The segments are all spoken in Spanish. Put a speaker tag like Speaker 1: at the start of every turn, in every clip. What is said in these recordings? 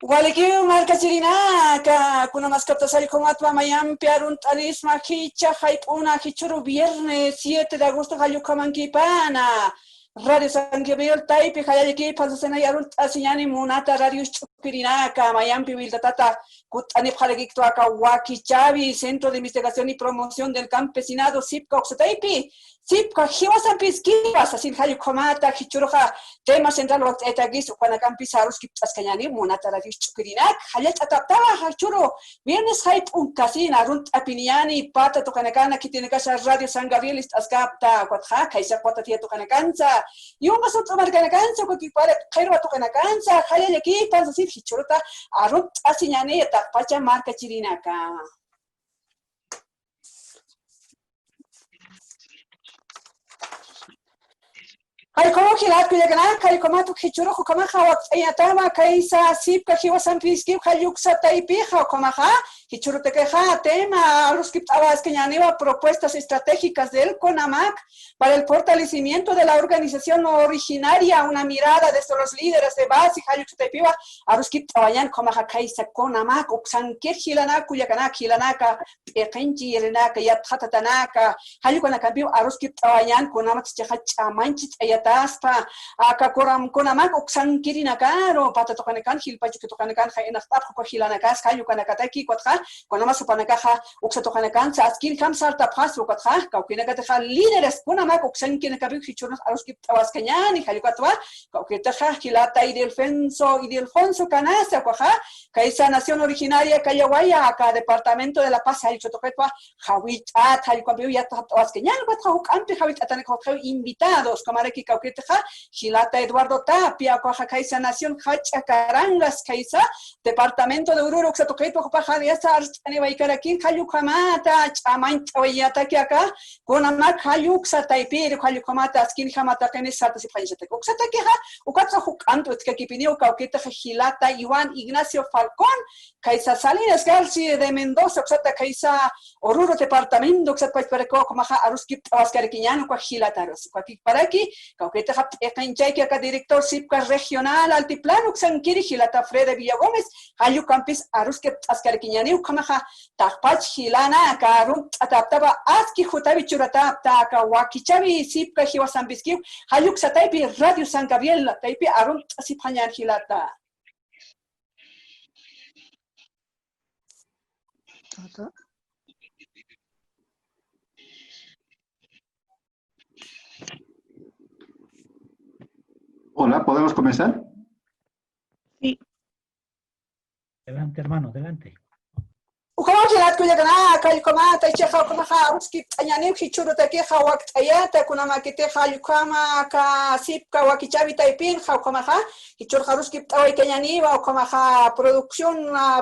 Speaker 1: Walikiw markachirinaca, kuna mascatasay con atma mayam piarun tarisma hicha haipuna hichuru viernes 7 de agosto hayukamanquipana. Radio San Gabriel Taipi, Hayaki, Pasasena Yarun Asiani Munata, Radio Chupirinaca, Mayampi Viltatata, Kutani Palegictoaca, Waki Chavi, Centro de Investigación y Promoción del Campesinado, SIPCA Oxataipi, SIPCA, Hiwasan Pisquivas, así Hayukamata, Hichuroja, tema central of Etagis, Juanacampisarus, Kipascayani, Munata, Radio Chupirinac, Hayat Ataptaba, Hachuro, Viernes Hype, un casino, Runt Apiniani, Pata Tocanacana, que tiene casa Radio San Gabriel, Ascapta, Quatjaca, Isa Quatatia Tocanacanza. Y un vaso tomar canacanza, porque para Cairo to canacanza, Jale aquí, para decir Hichurota, Arut Asiñaneta, Pacha Marca Chirinaca. Hay como girar que llegan hay como tu hichuro como hawa ayatama kaisa sipka hiwa sampiski hayuksa taipija como hichuro te queja tema los que tabas que ya propuestas estratégicas del CONAMAC para el fortalecimiento de la organización originaria, una mirada desde los líderes de base hayuksa taipiva a los que tabayan como kaisa CONAMAC oxanker hilana kuyakana hilanaka pekenji yerenaka yatatatanaka hayukana cambio a los que tabayan CONAMAC chacha manchit taspa akakoram konamak oksan kirinakaro pata tokanakan hilpachu que tokanakan hainaqtar ko hilanakas kayu kanakataki kwatha konama supanakaha oksa tokanakan saskil kam sarta pasu kwatha kaukinakata líderes konamak oksan kinakabi hichunos a los que tawaskanyani halukatwa kauketaha hilata y Ildefonso Canasa kwaha kaisa nación originaria Kayawaya aka departamento de la paz halchotoketwa hawichat halukabio ya tawaskanyani kwatha ukampi hawichatane ko invitados kamareki Gilata Eduardo Tapia, Coajacaisa Nación Hacha Carangas, Caisa, Departamento de Ururo, Xatoqueto, Pajadiasa, Anebaicaraquín, Hayukamata, Chamancha, Oyataki acá, Conamak, Hayuxa, Taipir, Hayukamata, Skin Hamata, Kenesata, y Pajate, Oxataqueja, Ucatza Jucanto, Esquipinio, Cauqueta, Gilata, Iván Ignacio Falcón, Caisa Salinas García de Mendoza, Oxata Caisa, Oruro Departamento, Oxatpachareco, Comaja, Aruski, Abascariquiñano, Coagilataros, Coaquiparaki, Cauqueta Ecanchaique, acá director SIPCA regional, altiplano, Xanquiri, Gilata Frede Villagómez, Hayucampis, Aruske, Ascariquiñani, Ucamaja, Tapach, Gilana, Carum, Ataptaba, Aski, Jutabi, Churata, Taka, Wakichabi, SIPCA, Jiwasambiski, Hayuxataipi, Radio San Gabriel, Taipi, Arum, Asipañan, Gilata.
Speaker 2: Hola, ¿podemos comenzar?
Speaker 3: Sí. Adelante, hermano, adelante.
Speaker 1: Ukawajilat kuyagana kalkomata cheja kumaha uski anyani hichuru takeja waktayata kunamakite halukama ka sipka wakichabi taipin kumaha hichur haruski tawai kenyani wa kumaha producción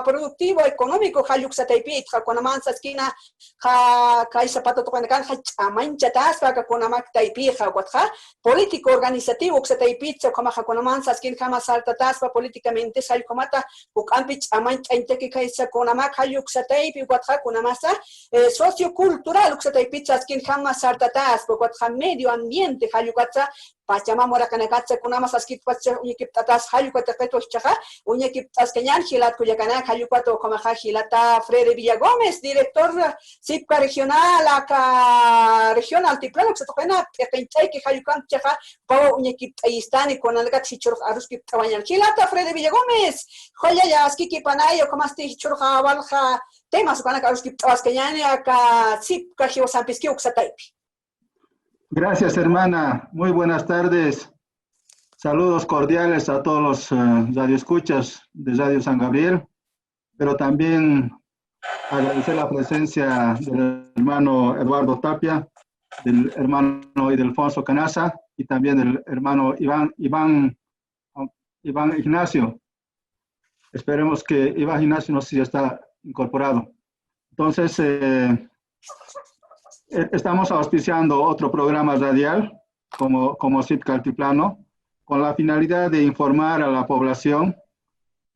Speaker 1: productivo económico haluksa taipit kunamansa skina ka isapato tokankan hachamancha taspa ka kunamak taipija watja político organizativo que taipit kumaha kunamansa skin kama salta taspa políticamente salkomata ukampich amancha inteke kaisa kunamak haluksa Taipi, Guatja, Kunamasa, sociocultural, Uxataipicha, Skin Hama Sartatas, Guatja, medio ambiente, Hayugatza, Pachama Moracanacatza, Kunamasa, Skipatcha, Unikiptatas, Hayucatapeto, Chaja, Unikiptas Kenyan, Hilat Kuyacana, Hayucato, Comaja, Hilata, Frede Villagómez, director SIPCA regional, acá región altiplano, Xatopena, Pepenchay, que Hayucan Chaja, Pau Unikiptaistani, con Algat Hichur, Aruskip Tabayan, Hilata, Frede Villagómez, Joya, Skiki Panayo, Comasti Churja, Valja, temas con la Aruskip Tabascañani, acá SIPCA, Jiwasampiski, Uxataipi.
Speaker 2: Gracias, hermana. Muy buenas tardes. Saludos cordiales a todos los radioescuchas de Radio San Gabriel, pero también agradecer la presencia del hermano Eduardo Tapia, del hermano Ildefonso Canasa y también del hermano Iván Ignacio. Esperemos que Iván Ignacio no sé si ya está incorporado. Entonces, estamos auspiciando otro programa radial como SIPCA Altiplano con la finalidad de informar a la población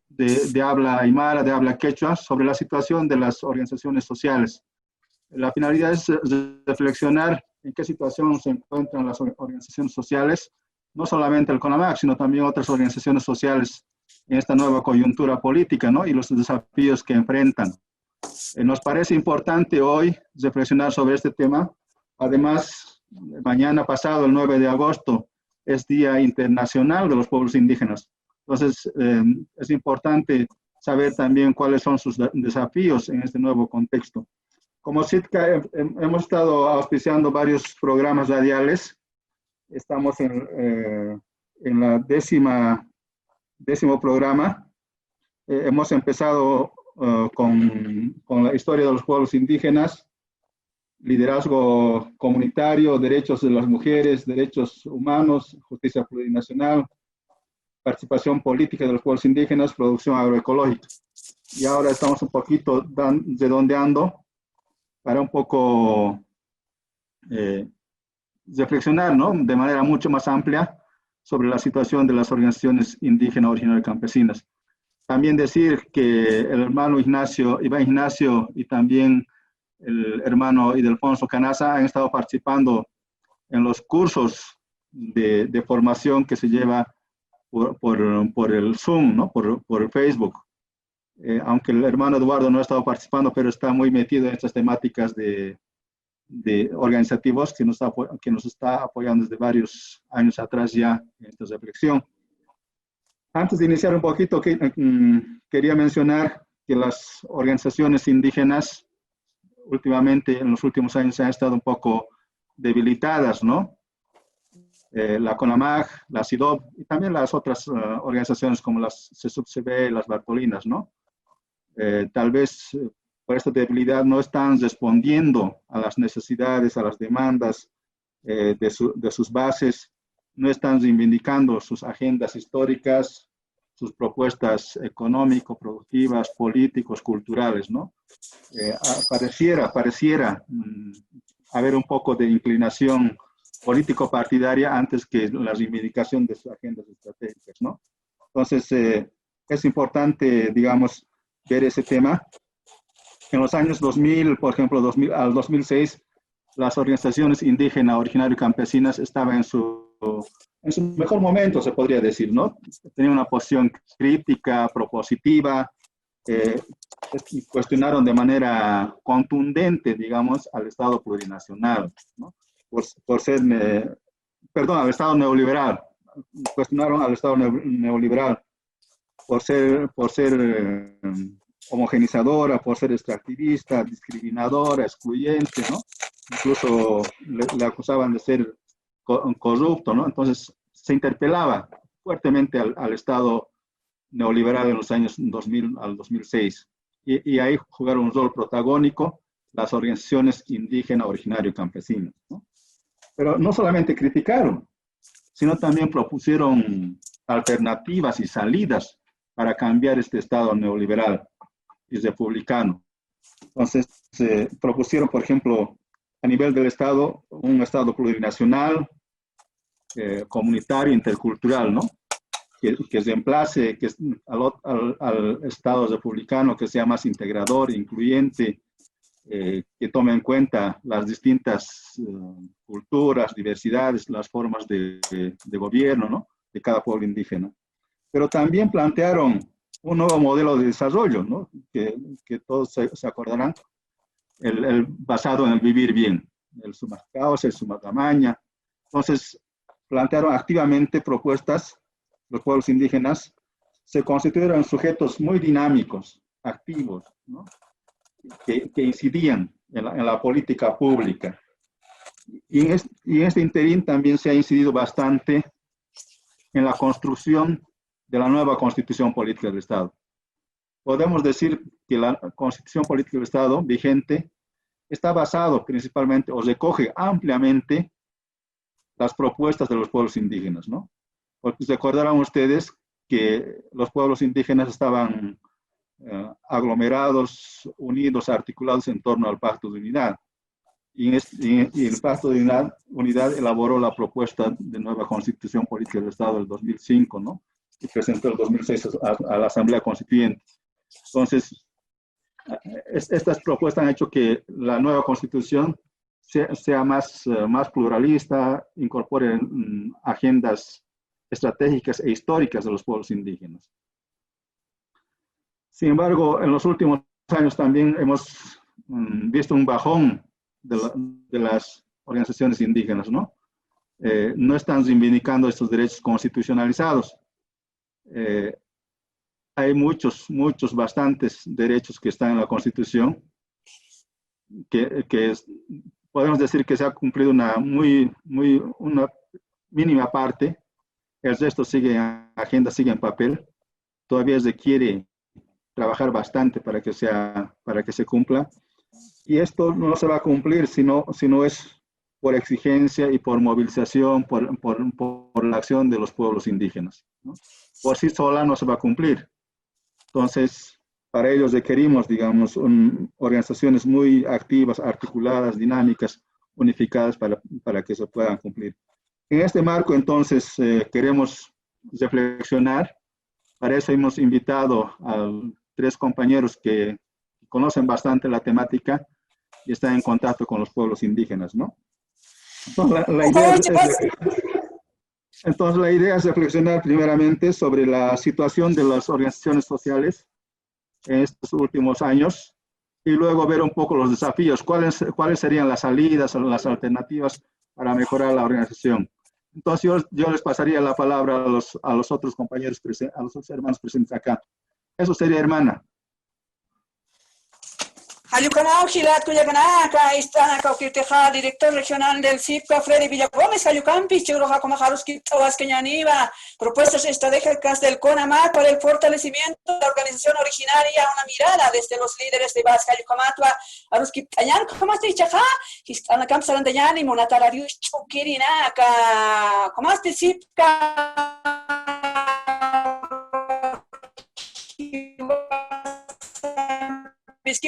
Speaker 2: de habla aymara, de habla quechua, sobre la situación de las organizaciones sociales. La finalidad es reflexionar en qué situación se encuentran las organizaciones sociales, no solamente el CONAMAC, sino también otras organizaciones sociales en esta nueva coyuntura política, ¿no? Y los desafíos que enfrentan. Nos parece importante hoy reflexionar sobre este tema. Además, mañana pasado, el 9 de agosto, es Día Internacional de los Pueblos Indígenas. Entonces, es importante saber también cuáles son sus desafíos en este nuevo contexto. Como CITCA hemos estado auspiciando varios programas radiales. Estamos en la décimo programa. Hemos empezado con la historia de los pueblos indígenas, liderazgo comunitario, derechos de las mujeres, derechos humanos, justicia plurinacional, participación política de los pueblos indígenas, producción agroecológica. Y ahora estamos un poquito redondeando para un poco reflexionar, ¿no?, de manera mucho más amplia sobre la situación de las organizaciones indígenas originarias campesinas. También decir que el hermano Iván Ignacio y también el hermano Ildefonso Canaza han estado participando en los cursos de formación que se lleva por el Zoom, ¿no?, por Facebook. Aunque el hermano Eduardo no ha estado participando, pero está muy metido en estas temáticas de organizativos que nos está apoyando desde varios años atrás ya en esta reflexión. Antes de iniciar un poquito, quería mencionar que las organizaciones indígenas últimamente, en los últimos años, han estado un poco debilitadas, ¿no? La CONAMAG, la CIDOB y también las otras organizaciones como las CSUB-CB, las Bartolinas, ¿no? Tal vez por esta debilidad no están respondiendo a las necesidades, a las demandas de sus bases, no están reivindicando sus agendas históricas, sus propuestas económicos, productivas, políticos, culturales, ¿no? Pareciera haber un poco de inclinación político-partidaria antes que la reivindicación de sus agendas estratégicas, ¿no? Entonces, es importante, digamos, ver ese tema. En los años 2000, por ejemplo, al 2006, las organizaciones indígenas originarias y campesinas estaban en su mejor momento, se podría decir, ¿no? Tenían una posición crítica, propositiva, cuestionaron de manera contundente, digamos, al Estado plurinacional, ¿no? Al Estado neoliberal. Cuestionaron al Estado neoliberal por ser homogenizadora, por ser extractivista, discriminadora, excluyente, ¿no? Incluso le acusaban de ser corrupto, ¿no? Entonces se interpelaba fuertemente al Estado neoliberal en los años 2000 al 2006. Y ahí jugaron un rol protagónico las organizaciones indígenas, originarias y campesinas, ¿no? Pero no solamente criticaron, sino también propusieron alternativas y salidas para cambiar este Estado neoliberal y republicano. Entonces, se propusieron, por ejemplo, a nivel del Estado, un Estado plurinacional, comunitario, intercultural, ¿no? Que reemplace al Estado republicano, que sea más integrador, incluyente, que tome en cuenta las distintas culturas, diversidades, las formas de gobierno, ¿no?, de cada pueblo indígena. Pero también plantearon un nuevo modelo de desarrollo, ¿no?, que todos se acordarán, basado en el vivir bien, el Sumacauce, el Sumatamaña. Entonces, plantearon activamente propuestas. Los pueblos indígenas se constituyeron sujetos muy dinámicos, activos, ¿no?, que incidían en la política pública. Y en este interín también se ha incidido bastante en la construcción de la nueva Constitución Política del Estado. Podemos decir que la Constitución Política del Estado vigente está basado principalmente o recoge ampliamente las propuestas de los pueblos indígenas, ¿no? Porque recordarán ustedes que los pueblos indígenas estaban aglomerados, unidos, articulados en torno al Pacto de Unidad. Y el Pacto de Unidad elaboró la propuesta de nueva Constitución Política del Estado del 2005, ¿no?, y presentó el 2006 a la Asamblea Constituyente. Entonces, estas propuestas han hecho que la nueva Constitución sea más pluralista, incorpore agendas estratégicas e históricas de los pueblos indígenas. Sin embargo, en los últimos años también hemos visto un bajón de las organizaciones indígenas, ¿no? No están reivindicando estos derechos constitucionalizados. Hay bastantes derechos que están en la Constitución, podemos decir que se ha cumplido una mínima parte, el resto sigue en agenda, sigue en papel, todavía requiere trabajar bastante para que se cumpla, y esto no se va a cumplir si no es por exigencia y por movilización, por la acción de los pueblos indígenas, ¿no? Por sí sola no se va a cumplir. Entonces, para ello requerimos, digamos, organizaciones muy activas, articuladas, dinámicas, unificadas para que se puedan cumplir. En este marco, entonces, queremos reflexionar. Para eso hemos invitado a 3 compañeros que conocen bastante la temática y están en contacto con los pueblos indígenas, ¿no? Entonces, la idea es reflexionar primeramente sobre la situación de las organizaciones sociales en estos últimos años y luego ver un poco los desafíos, cuáles serían las salidas o las alternativas para mejorar la organización. Entonces, yo les pasaría la palabra a los otros compañeros, a los otros hermanos presentes acá. Eso sería, hermana.
Speaker 1: Hayucanao, Gilat, Cuyacanaca, Istana, Kirteja, director regional del CIPCA, Freddy Villagómez, Hayucampi, Chigroja, Comajaruski, Tabasqueñaniva, propuestas estratégicas del CONAMAC para el fortalecimiento de la organización originaria, una mirada desde los líderes de Vasca, Hayucamatua, Aruski, Tayan, Comaste Chaja, Istana Campsarandayan y Monatararius, Chukirinaka, Comaste CIPCA. Que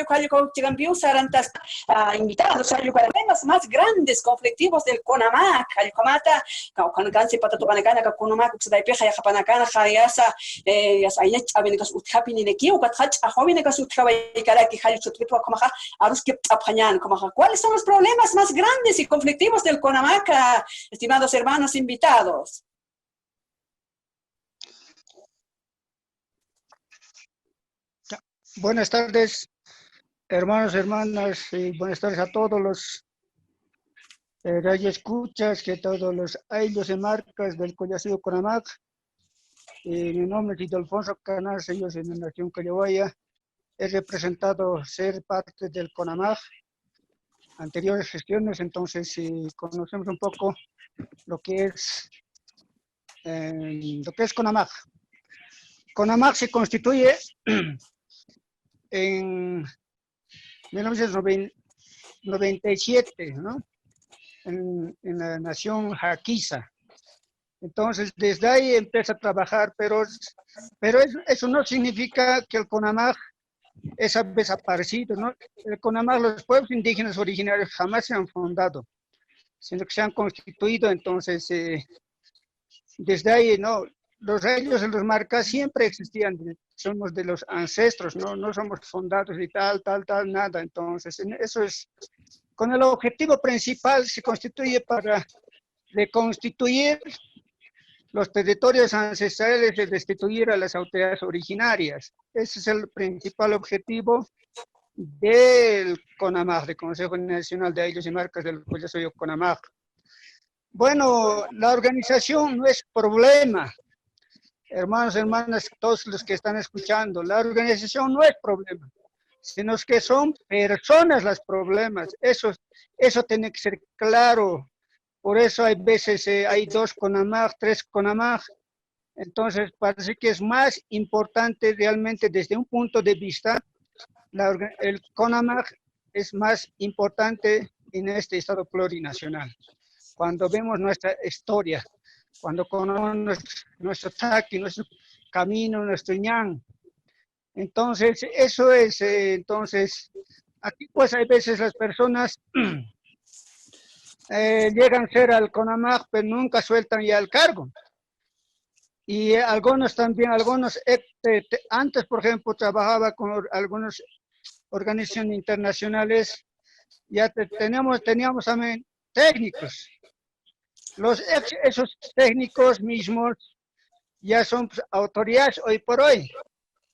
Speaker 1: invitados a los problemas más grandes, conflictivos del CONAMAC, Ayucamata, Caucancanse, Patatucanacana, Cacunumac, Xadaipeja, Yajapanacana, Jayasa, Yasayach, Avenicas Uthapi, Ninekiu, Catach, a Jovenicas Uthabayakaraki, Hayuchutua, Comaja, Aruski Apayan, Comaja. ¿Cuáles son los problemas más grandes y conflictivos del CONAMAC, estimados hermanos invitados?
Speaker 4: Buenas tardes, hermanos, hermanas, y buenas tardes a todos los radioescuchas, que todos los ayllos y marcas del Collasuyo CONAMAC. Mi nombre es Alfonso Canal, ellos en la Nación Callahuaya. He representado ser parte del CONAMAC, anteriores gestiones, entonces conocemos un poco lo que es CONAMAC. CONAMAC se constituye en 1997, ¿no? En la nación Jaquiza. Entonces, desde ahí empieza a trabajar, pero eso no significa que el CONAMAC es desaparecido, ¿no? El CONAMAC, los pueblos indígenas originarios jamás se han fundado, sino que se han constituido. Entonces, desde ahí, ¿no? Los reyes en los marcas siempre existían, somos de los ancestros, no somos fundados y tal, nada. Entonces, eso es, con el objetivo principal se constituye para reconstituir los territorios ancestrales y destituir a las autoridades originarias. Ese es el principal objetivo del CONAMAC, del Consejo Nacional de Ayllos y Marcas del Collasuyo CONAMAC. Bueno, la organización no es problema. Hermanos, hermanas, todos los que están escuchando, la organización no es problema, sino que son personas los problemas. Eso tiene que ser claro. Por eso hay veces hay 2 CONAMAC, 3 CONAMAC. Entonces parece que es más importante realmente desde un punto de vista, el CONAMAC es más importante en este estado plurinacional. Cuando vemos nuestra historia, cuando conocemos nuestro taqui, nuestro camino, nuestro ñan. Entonces, eso es, entonces, aquí pues hay veces las personas llegan a ser al CONAMAC, pero nunca sueltan ya el cargo. Y algunos también, antes, por ejemplo, trabajaba con algunas organizaciones internacionales, ya teníamos también técnicos. Esos técnicos mismos ya son autoridades hoy por hoy.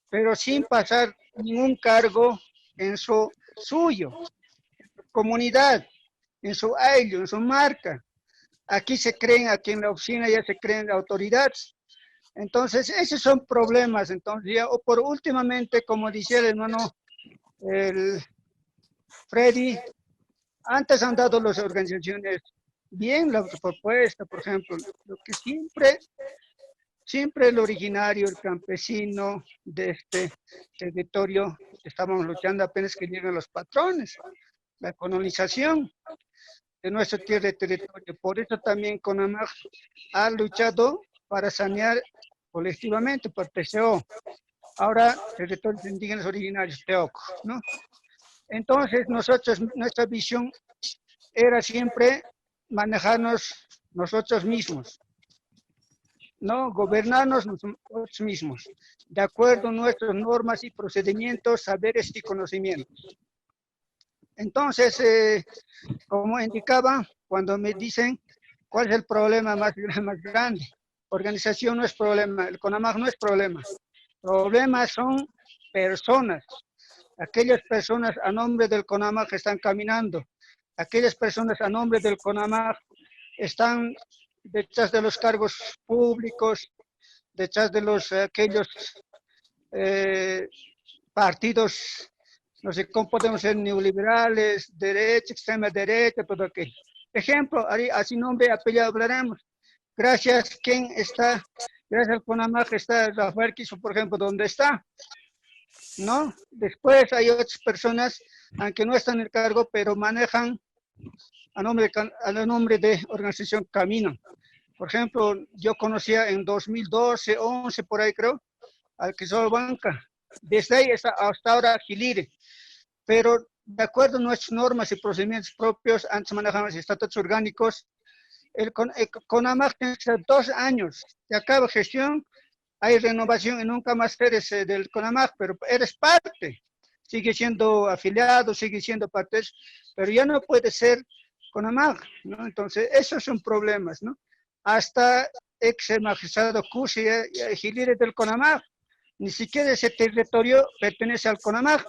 Speaker 4: pero sin pasar ningún cargo en su suyo, comunidad, en su ayllo, en su marca. Aquí se creen, aquí en la oficina ya se creen autoridades. Entonces, esos son problemas. Entonces, ya, o por últimamente, como decía el hermano el Freddy, antes han dado las organizaciones bien la propuesta, por ejemplo, lo que siempre el originario, el campesino de este territorio, estábamos luchando apenas que lleguen los patrones, la colonización de nuestra tierra y territorio. Por eso también CONAMAG ha luchado para sanear colectivamente por TCO. Ahora, territorios indígenas originarios, TEOC, ¿no? Entonces, nuestra visión era siempre manejarnos nosotros mismos, ¿no? Gobernarnos nosotros mismos, de acuerdo a nuestras normas y procedimientos, saberes y conocimientos. Entonces, como indicaba, cuando me dicen cuál es el problema más grande, organización no es problema, el CONAMAG no es problema. Problemas son personas, aquellas personas a nombre del CONAMAG que están caminando, aquellas personas a nombre del CONAMAG están detrás de los cargos públicos, detrás de aquellos partidos, no sé cómo podemos ser neoliberales, derecha, extrema derecha, todo aquello. Ejemplo, así nombre, apellido hablaremos. Gracias, ¿quién está? Gracias al CONAMAG está Rafael Quiso, por ejemplo, ¿dónde está? ¿No? Después hay otras personas, aunque no están en el cargo, pero manejan a nombre de organización Camino. Por ejemplo, yo conocía en 2012, 11, por ahí creo, al Crisol Banca. Desde ahí hasta ahora Gilire. Pero de acuerdo a nuestras normas y procedimientos propios, antes manejaban los estatutos orgánicos, el CONAMAG tiene que ser 2 años. Se acaba gestión, hay renovación y nunca más eres del CONAMAG, pero eres parte. Sigue siendo afiliado, sigue siendo parte, pero ya no puede ser CONAMAG, ¿no? Entonces, esos son problemas, ¿no? Hasta ex magistrado Cusi y Gilire del CONAMAG. Ni siquiera ese territorio pertenece al CONAMAG.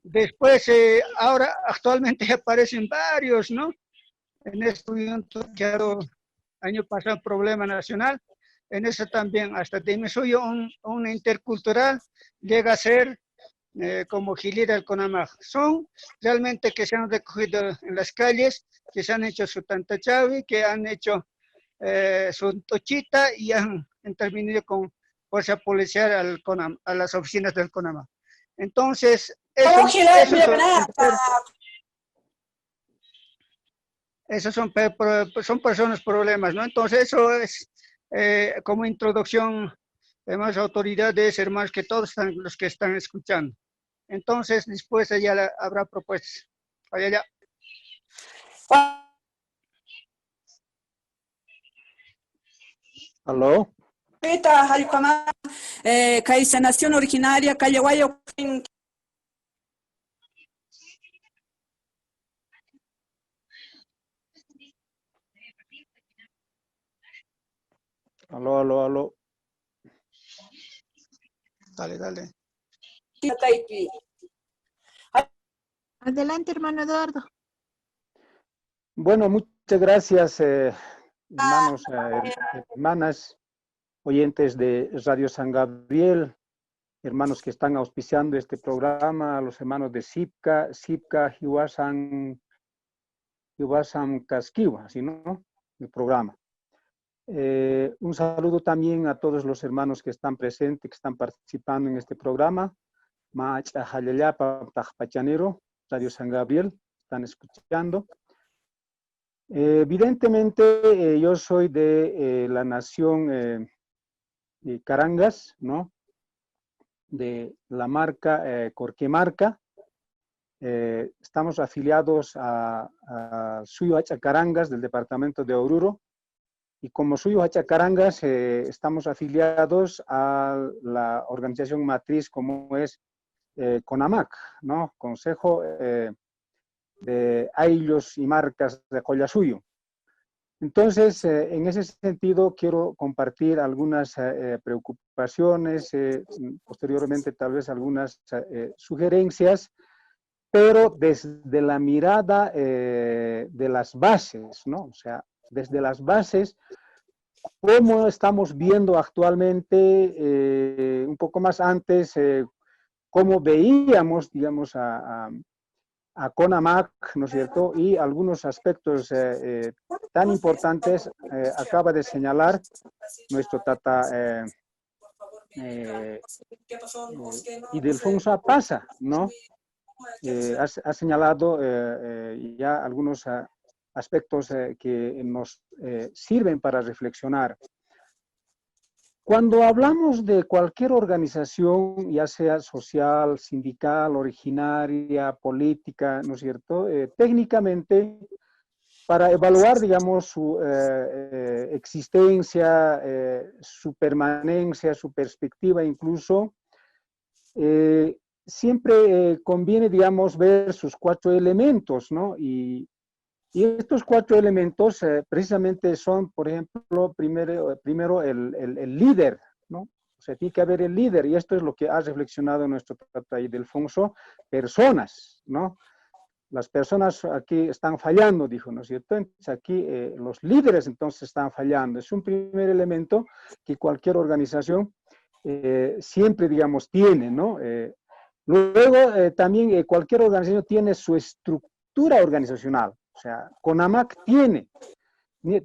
Speaker 4: Después, ahora actualmente aparecen varios, ¿no? En esto año pasado problema nacional, en eso también, hasta de suyo un intercultural llega a ser como Gilira el CONAMAG. Son realmente que se han recogido en las calles, que se han hecho su tantachavi, que han hecho su tochita y han intervenido con fuerza policial a las oficinas del CONAMAG. Entonces, esos son personas problemas, ¿no? Entonces, eso es como introducción, además, autoridades, hermanos, que todos están, los que están escuchando. Entonces, después ya habrá propuestas. Allá.
Speaker 5: ¿Aló?
Speaker 1: Nación originaria, Callaguayo.
Speaker 5: Aló.
Speaker 4: Dale.
Speaker 6: Adelante, hermano Eduardo.
Speaker 5: Bueno, muchas gracias, hermanos, hermanas, oyentes de Radio San Gabriel, hermanos que están auspiciando este programa, a los hermanos de SIPCA, Hiwasan Casquiwa, así, ¿no? El programa. Un saludo también a todos los hermanos que están presentes, que están participando en este programa. Radio San Gabriel, están escuchando. Evidentemente, yo soy de la nación de Carangas, ¿no? De la marca Corquemarca. Estamos afiliados a Suyo Hachacarangas del departamento de Oruro. Y como Suyo Hachacarangas, estamos afiliados a la organización matriz como es CONAMAG, ¿no? Consejo de Ayllos y Marcas de Collasuyo. Entonces, en ese sentido, quiero compartir algunas preocupaciones, posteriormente tal vez algunas sugerencias, pero desde la mirada de las bases, ¿no? O sea, desde las bases, cómo estamos viendo actualmente, un poco más antes, cómo veíamos, digamos, a CONAMAC, ¿no es cierto? Y algunos aspectos tan importantes acaba de señalar nuestro tata Ildefonso Pasa, ¿no? Ha señalado ya algunos aspectos que nos sirven para reflexionar. Cuando hablamos de cualquier organización, ya sea social, sindical, originaria, política, ¿no es cierto? Técnicamente, para evaluar, digamos, su existencia, su permanencia, su perspectiva incluso, siempre conviene, digamos, ver sus 4 elementos, ¿no? Y estos 4 elementos precisamente son, por ejemplo, primero el líder, ¿no? O sea, tiene que haber el líder, y esto es lo que ha reflexionado nuestro tata Ildefonso, personas, ¿no? Las personas aquí están fallando, dijo, ¿no es cierto? Entonces aquí los líderes entonces están fallando. Es un primer elemento que cualquier organización siempre, digamos, tiene, ¿no? Luego también cualquier organización tiene su estructura organizacional. O sea, CONAMAC tiene,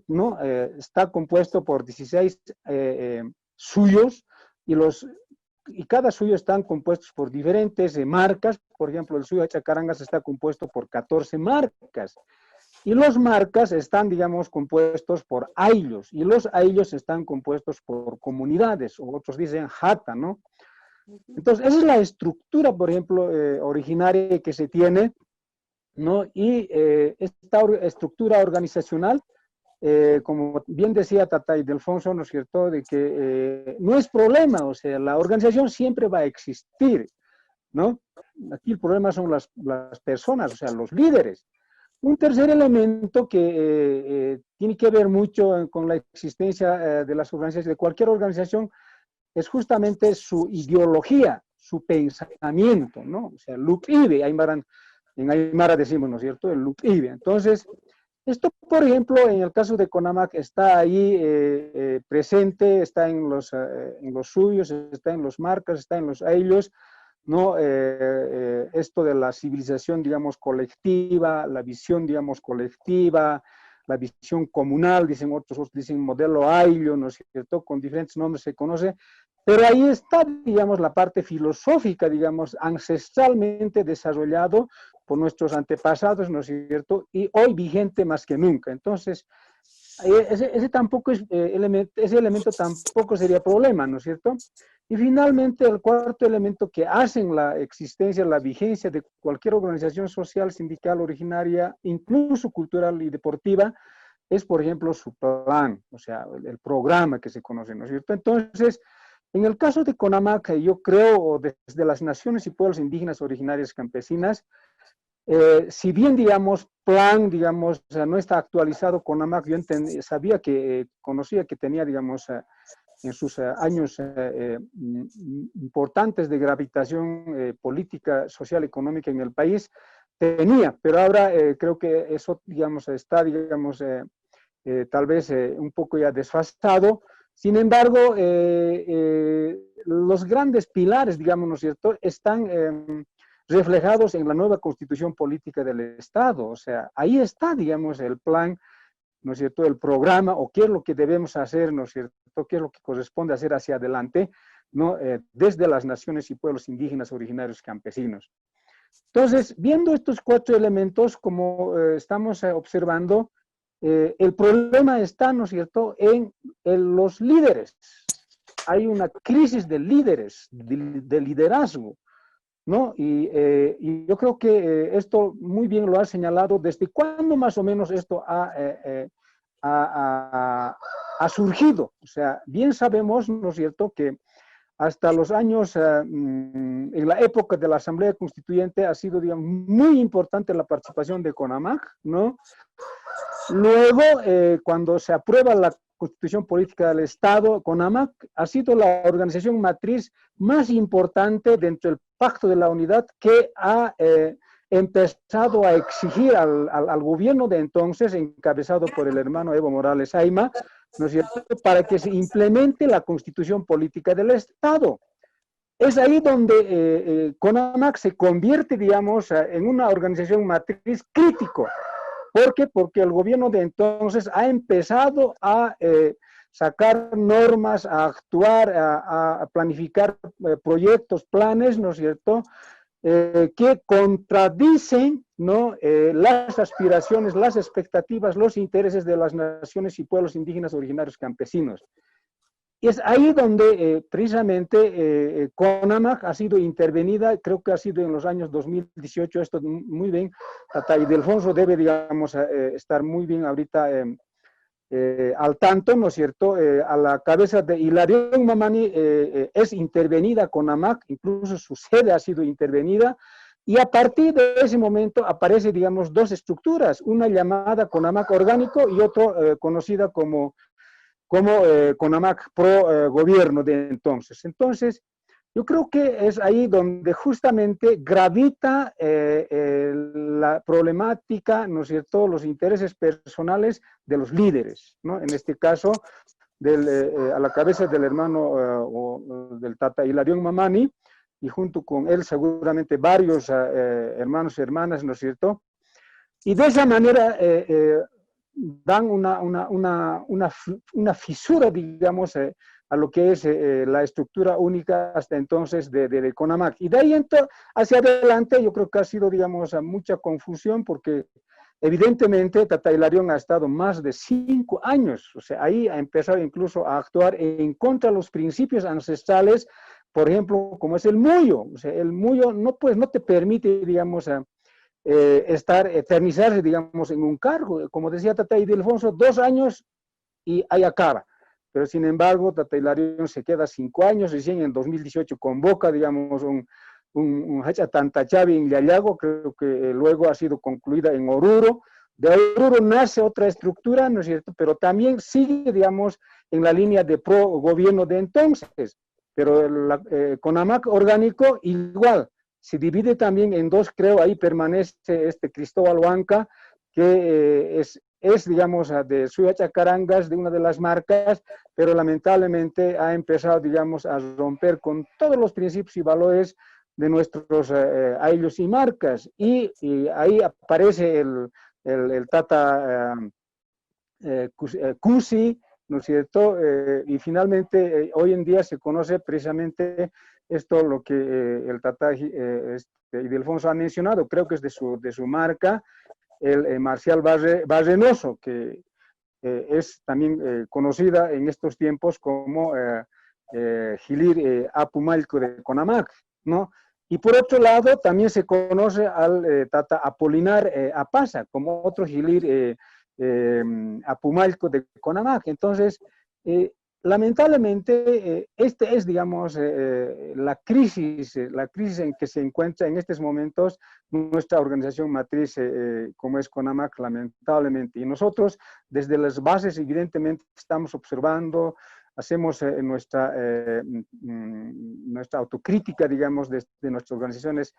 Speaker 5: ¿no? Está compuesto por 16 suyos y cada suyo están compuestos por diferentes marcas. Por ejemplo, el suyo de Chacarangas está compuesto por 14 marcas. Y los marcas están, digamos, compuestos por ayllos. Y los ayllos están compuestos por comunidades, o otros dicen jata, ¿no? Entonces, esa es la estructura, por ejemplo, originaria que se tiene, ¿no? Y esta estructura organizacional, como bien decía tata Ildefonso, ¿no es cierto?, de que no es problema, o sea, la organización siempre va a existir, ¿no? Aquí el problema son las personas, o sea, los líderes. Un tercer elemento que tiene que ver mucho con la existencia de las organizaciones, de cualquier organización, es justamente su ideología, su pensamiento, ¿no? O sea, Lupibe, en Aymara decimos, ¿no es cierto?, el Lupibe. Entonces, esto, por ejemplo, en el caso de CONAMAC está ahí presente, está en los suyos, está en los marcas, está en los ellos, ¿no? Esto de la civilización, digamos, colectiva, la visión, digamos, colectiva, la visión comunal, dicen otros dicen modelo ayllo, ¿no es cierto?, con diferentes nombres se conoce, pero ahí está, digamos, la parte filosófica, digamos, ancestralmente desarrollado por nuestros antepasados, ¿no es cierto?, y hoy vigente más que nunca. Entonces, ese tampoco es ese elemento tampoco sería problema, ¿no es cierto? Y finalmente, el cuarto elemento que hacen la existencia, la vigencia de cualquier organización social, sindical, originaria, incluso cultural y deportiva, es, por ejemplo, su plan, o sea, el programa que se conoce, ¿no es cierto? Entonces, en el caso de CONAMAC, yo creo, desde las naciones y pueblos indígenas originarias campesinas, si bien, digamos, plan, digamos, o sea, no está actualizado CONAMAC, yo sabía que, conocía que tenía, digamos, en sus años importantes de gravitación política, social, económica en el país, tenía, pero ahora creo que eso, digamos, está, digamos, tal vez un poco ya desfasado. Sin embargo, los grandes pilares, digamos, ¿no es cierto?, están reflejados en la nueva constitución política del Estado. O sea, ahí está, digamos, el plan, ¿no es cierto?, el programa, o qué es lo que debemos hacer, ¿no es cierto?, qué es lo que corresponde hacer hacia adelante, ¿no?, desde las naciones y pueblos indígenas originarios campesinos. Entonces, viendo estos 4 elementos, como estamos observando, el problema está, ¿no es cierto?, en los líderes. Hay una crisis de líderes, de liderazgo, ¿no? Y yo creo que esto muy bien lo ha señalado. ¿Desde cuándo más o menos esto ha surgido? O sea, bien sabemos, ¿no es cierto?, que hasta los años, en la época de la Asamblea Constituyente ha sido, digamos, muy importante la participación de CONAMAC, ¿no? Luego, cuando se aprueba la Constitución Política del Estado, CONAMAC ha sido la organización matriz más importante dentro del Pacto de la Unidad que ha empezado a exigir al gobierno de entonces, encabezado por el hermano Evo Morales Ayma, ¿no es cierto?, para que se implemente la Constitución Política del Estado. Es ahí donde CONAMAC se convierte, digamos, en una organización matriz crítico. ¿Por qué? Porque el gobierno de entonces ha empezado a sacar normas, a actuar, a planificar proyectos, planes, ¿no es cierto?, que contradicen, ¿no?, las aspiraciones, las expectativas, los intereses de las naciones y pueblos indígenas originarios campesinos. Y es ahí donde precisamente CONAMAC ha sido intervenida, creo que ha sido en los años 2018, esto muy bien, Tata Ildefonso debe, digamos, estar muy bien ahorita al tanto, ¿no es cierto?, a la cabeza de Hilarión Mamani es intervenida CONAMAC, incluso su sede ha sido intervenida, y a partir de ese momento aparece, digamos, dos estructuras, una llamada CONAMAC orgánico y otra conocida como CONAMAC pro gobierno de entonces. Entonces, yo creo que es ahí donde justamente gravita la problemática, ¿no es cierto?, los intereses personales de los líderes, ¿no? En este caso, a la cabeza del hermano del Tata Hilarión Mamani, y junto con él seguramente varios hermanos y hermanas, ¿no es cierto? Y de esa manera dan una fisura, digamos, a lo que es la estructura única hasta entonces de CONAMAC. Y de ahí hacia adelante yo creo que ha sido, digamos, mucha confusión porque evidentemente Tata Hilarión ha estado más de 5 años, o sea, ahí ha empezado incluso a actuar en contra de los principios ancestrales, por ejemplo, como es el muyo. O sea, el muyo no te permite, digamos, eternizarse, digamos, en un cargo. Como decía Tata Ildefonso, 2 años y ahí acaba. Pero sin embargo, Tata Hilarión se queda 5 años, recién en 2018 convoca, digamos, un Hachatantachavi en Yayago, creo que luego ha sido concluida en Oruro. De Oruro nace otra estructura, ¿no es cierto?, pero también sigue, digamos, en la línea de pro gobierno de entonces. Pero el CONAMAC orgánico igual, se divide también en dos, creo, ahí permanece Cristóbal Huanca, que digamos, de Suyachacarangas, de una de las marcas, pero lamentablemente ha empezado, digamos, a romper con todos los principios y valores de nuestros ayllus y marcas. Y ahí aparece el Tata Cusi, ¿no es cierto? Y finalmente, hoy en día se conoce precisamente esto, lo que el Tata Ildefonso ha mencionado, creo que es de su marca, el Marcial Barrenoso, que es también conocida en estos tiempos como Gilir Apumalco de CONAMAC, ¿no? Y por otro lado, también se conoce al Tata Apolinar Apasa, como otro Gilir Apumalco de CONAMAC. Entonces, lamentablemente, este es, digamos, la crisis en que se encuentra en estos momentos nuestra organización matriz, como es CONAMAC, lamentablemente. Y nosotros, desde las bases, evidentemente, estamos observando, hacemos nuestra autocrítica, digamos, de nuestras organizaciones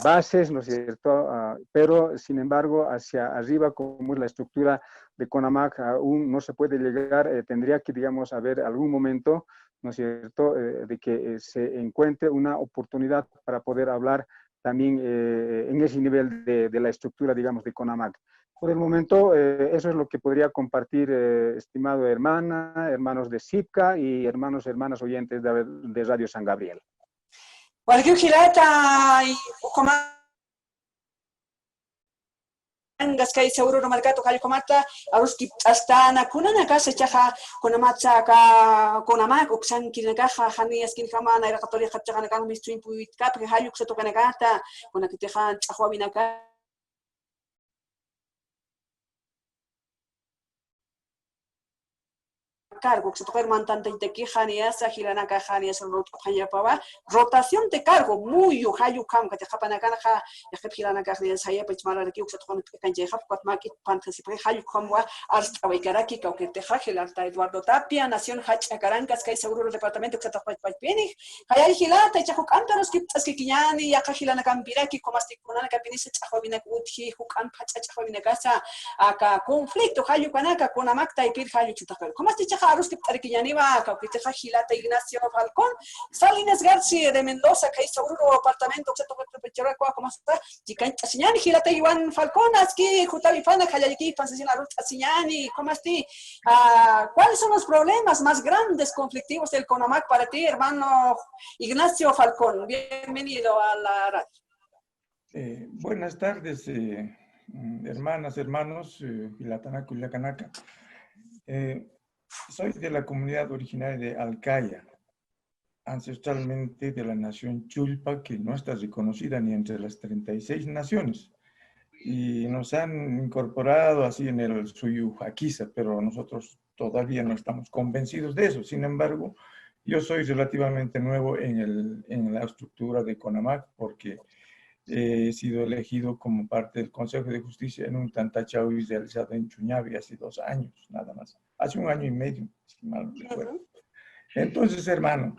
Speaker 5: bases, ¿no es cierto? Pero, sin embargo, hacia arriba, como es la estructura de CONAMAC, aún no se puede llegar, tendría que, digamos, haber algún momento, ¿no es cierto?, de que se encuentre una oportunidad para poder hablar también en ese nivel de la estructura, digamos, de CONAMAC. Por el momento, eso es lo que podría compartir, estimado hermanos de CIPCA y hermanas oyentes de Radio San Gabriel.
Speaker 1: Walgiu Hilata y Kay seguro no marcato Kalicomata, Aruski hasta Nakuna casa chaja con Amatsa CONAMAC, Oxan Kinagaja, Hanias Kinhamana, era Católica Chaganagan, Mistrin Puitcap, Hayuk Setokanagata, con Akitejan, Chahuabinaca. cargo, que se toca mantante y tequijania, sajilana cajania, se rotación de cargo, muy yuhayu cam, que te japan acá, ya que pilana cajania, saya, pues mala que se toca en jeja, cuatmaki, participe, hayu comwa, arsta, weikaraki, que te jajil, alta Eduardo Tapia, Nación Hachacarancas, que hay seguro el departamento que se toca en Peni, hay gilata, y chajo cántaros, que es que quiñani, ya cajilana campiraki, como asticunana, que pinise chajovina uthi, jucan pacha chajovina casa, acá conflicto, hayu canaca, con amacta y pir hayu chutacar. ¿Cómo te chajaros que tarquiñani va, que te jajilata Ignacio Falcón, Salinas García de Mendoza, que hay seguro apartamento, que se toca en Pechora, ¿cómo está? Chicancha Siñani, gilata Iván Falcón, aquí, Jutavifana, Hayayiki, Pansina Ruta Siñani, ¿cómo está? ¿Cuáles son los problemas más grandes conflictivos del CONAMAC para ti, hermano Ignacio Falcón? Bienvenido a la radio.
Speaker 6: Buenas tardes, hermanas, hermanos, Ilatanaco y Lacanaca. Soy de la comunidad originaria de Alcaya, ancestralmente de la nación Chulpa, que no está reconocida ni entre las 36 naciones. Y nos han incorporado así en el Suyu Jaquiza, pero nosotros todavía no estamos convencidos de eso. Sin embargo, yo soy relativamente nuevo en la estructura de CONAMAC porque he sido elegido como parte del Consejo de Justicia en un Tantachauis realizado en Chuñavi hace 2 años, nada más. Hace 1 año y medio, si mal no recuerdo. Entonces, hermano,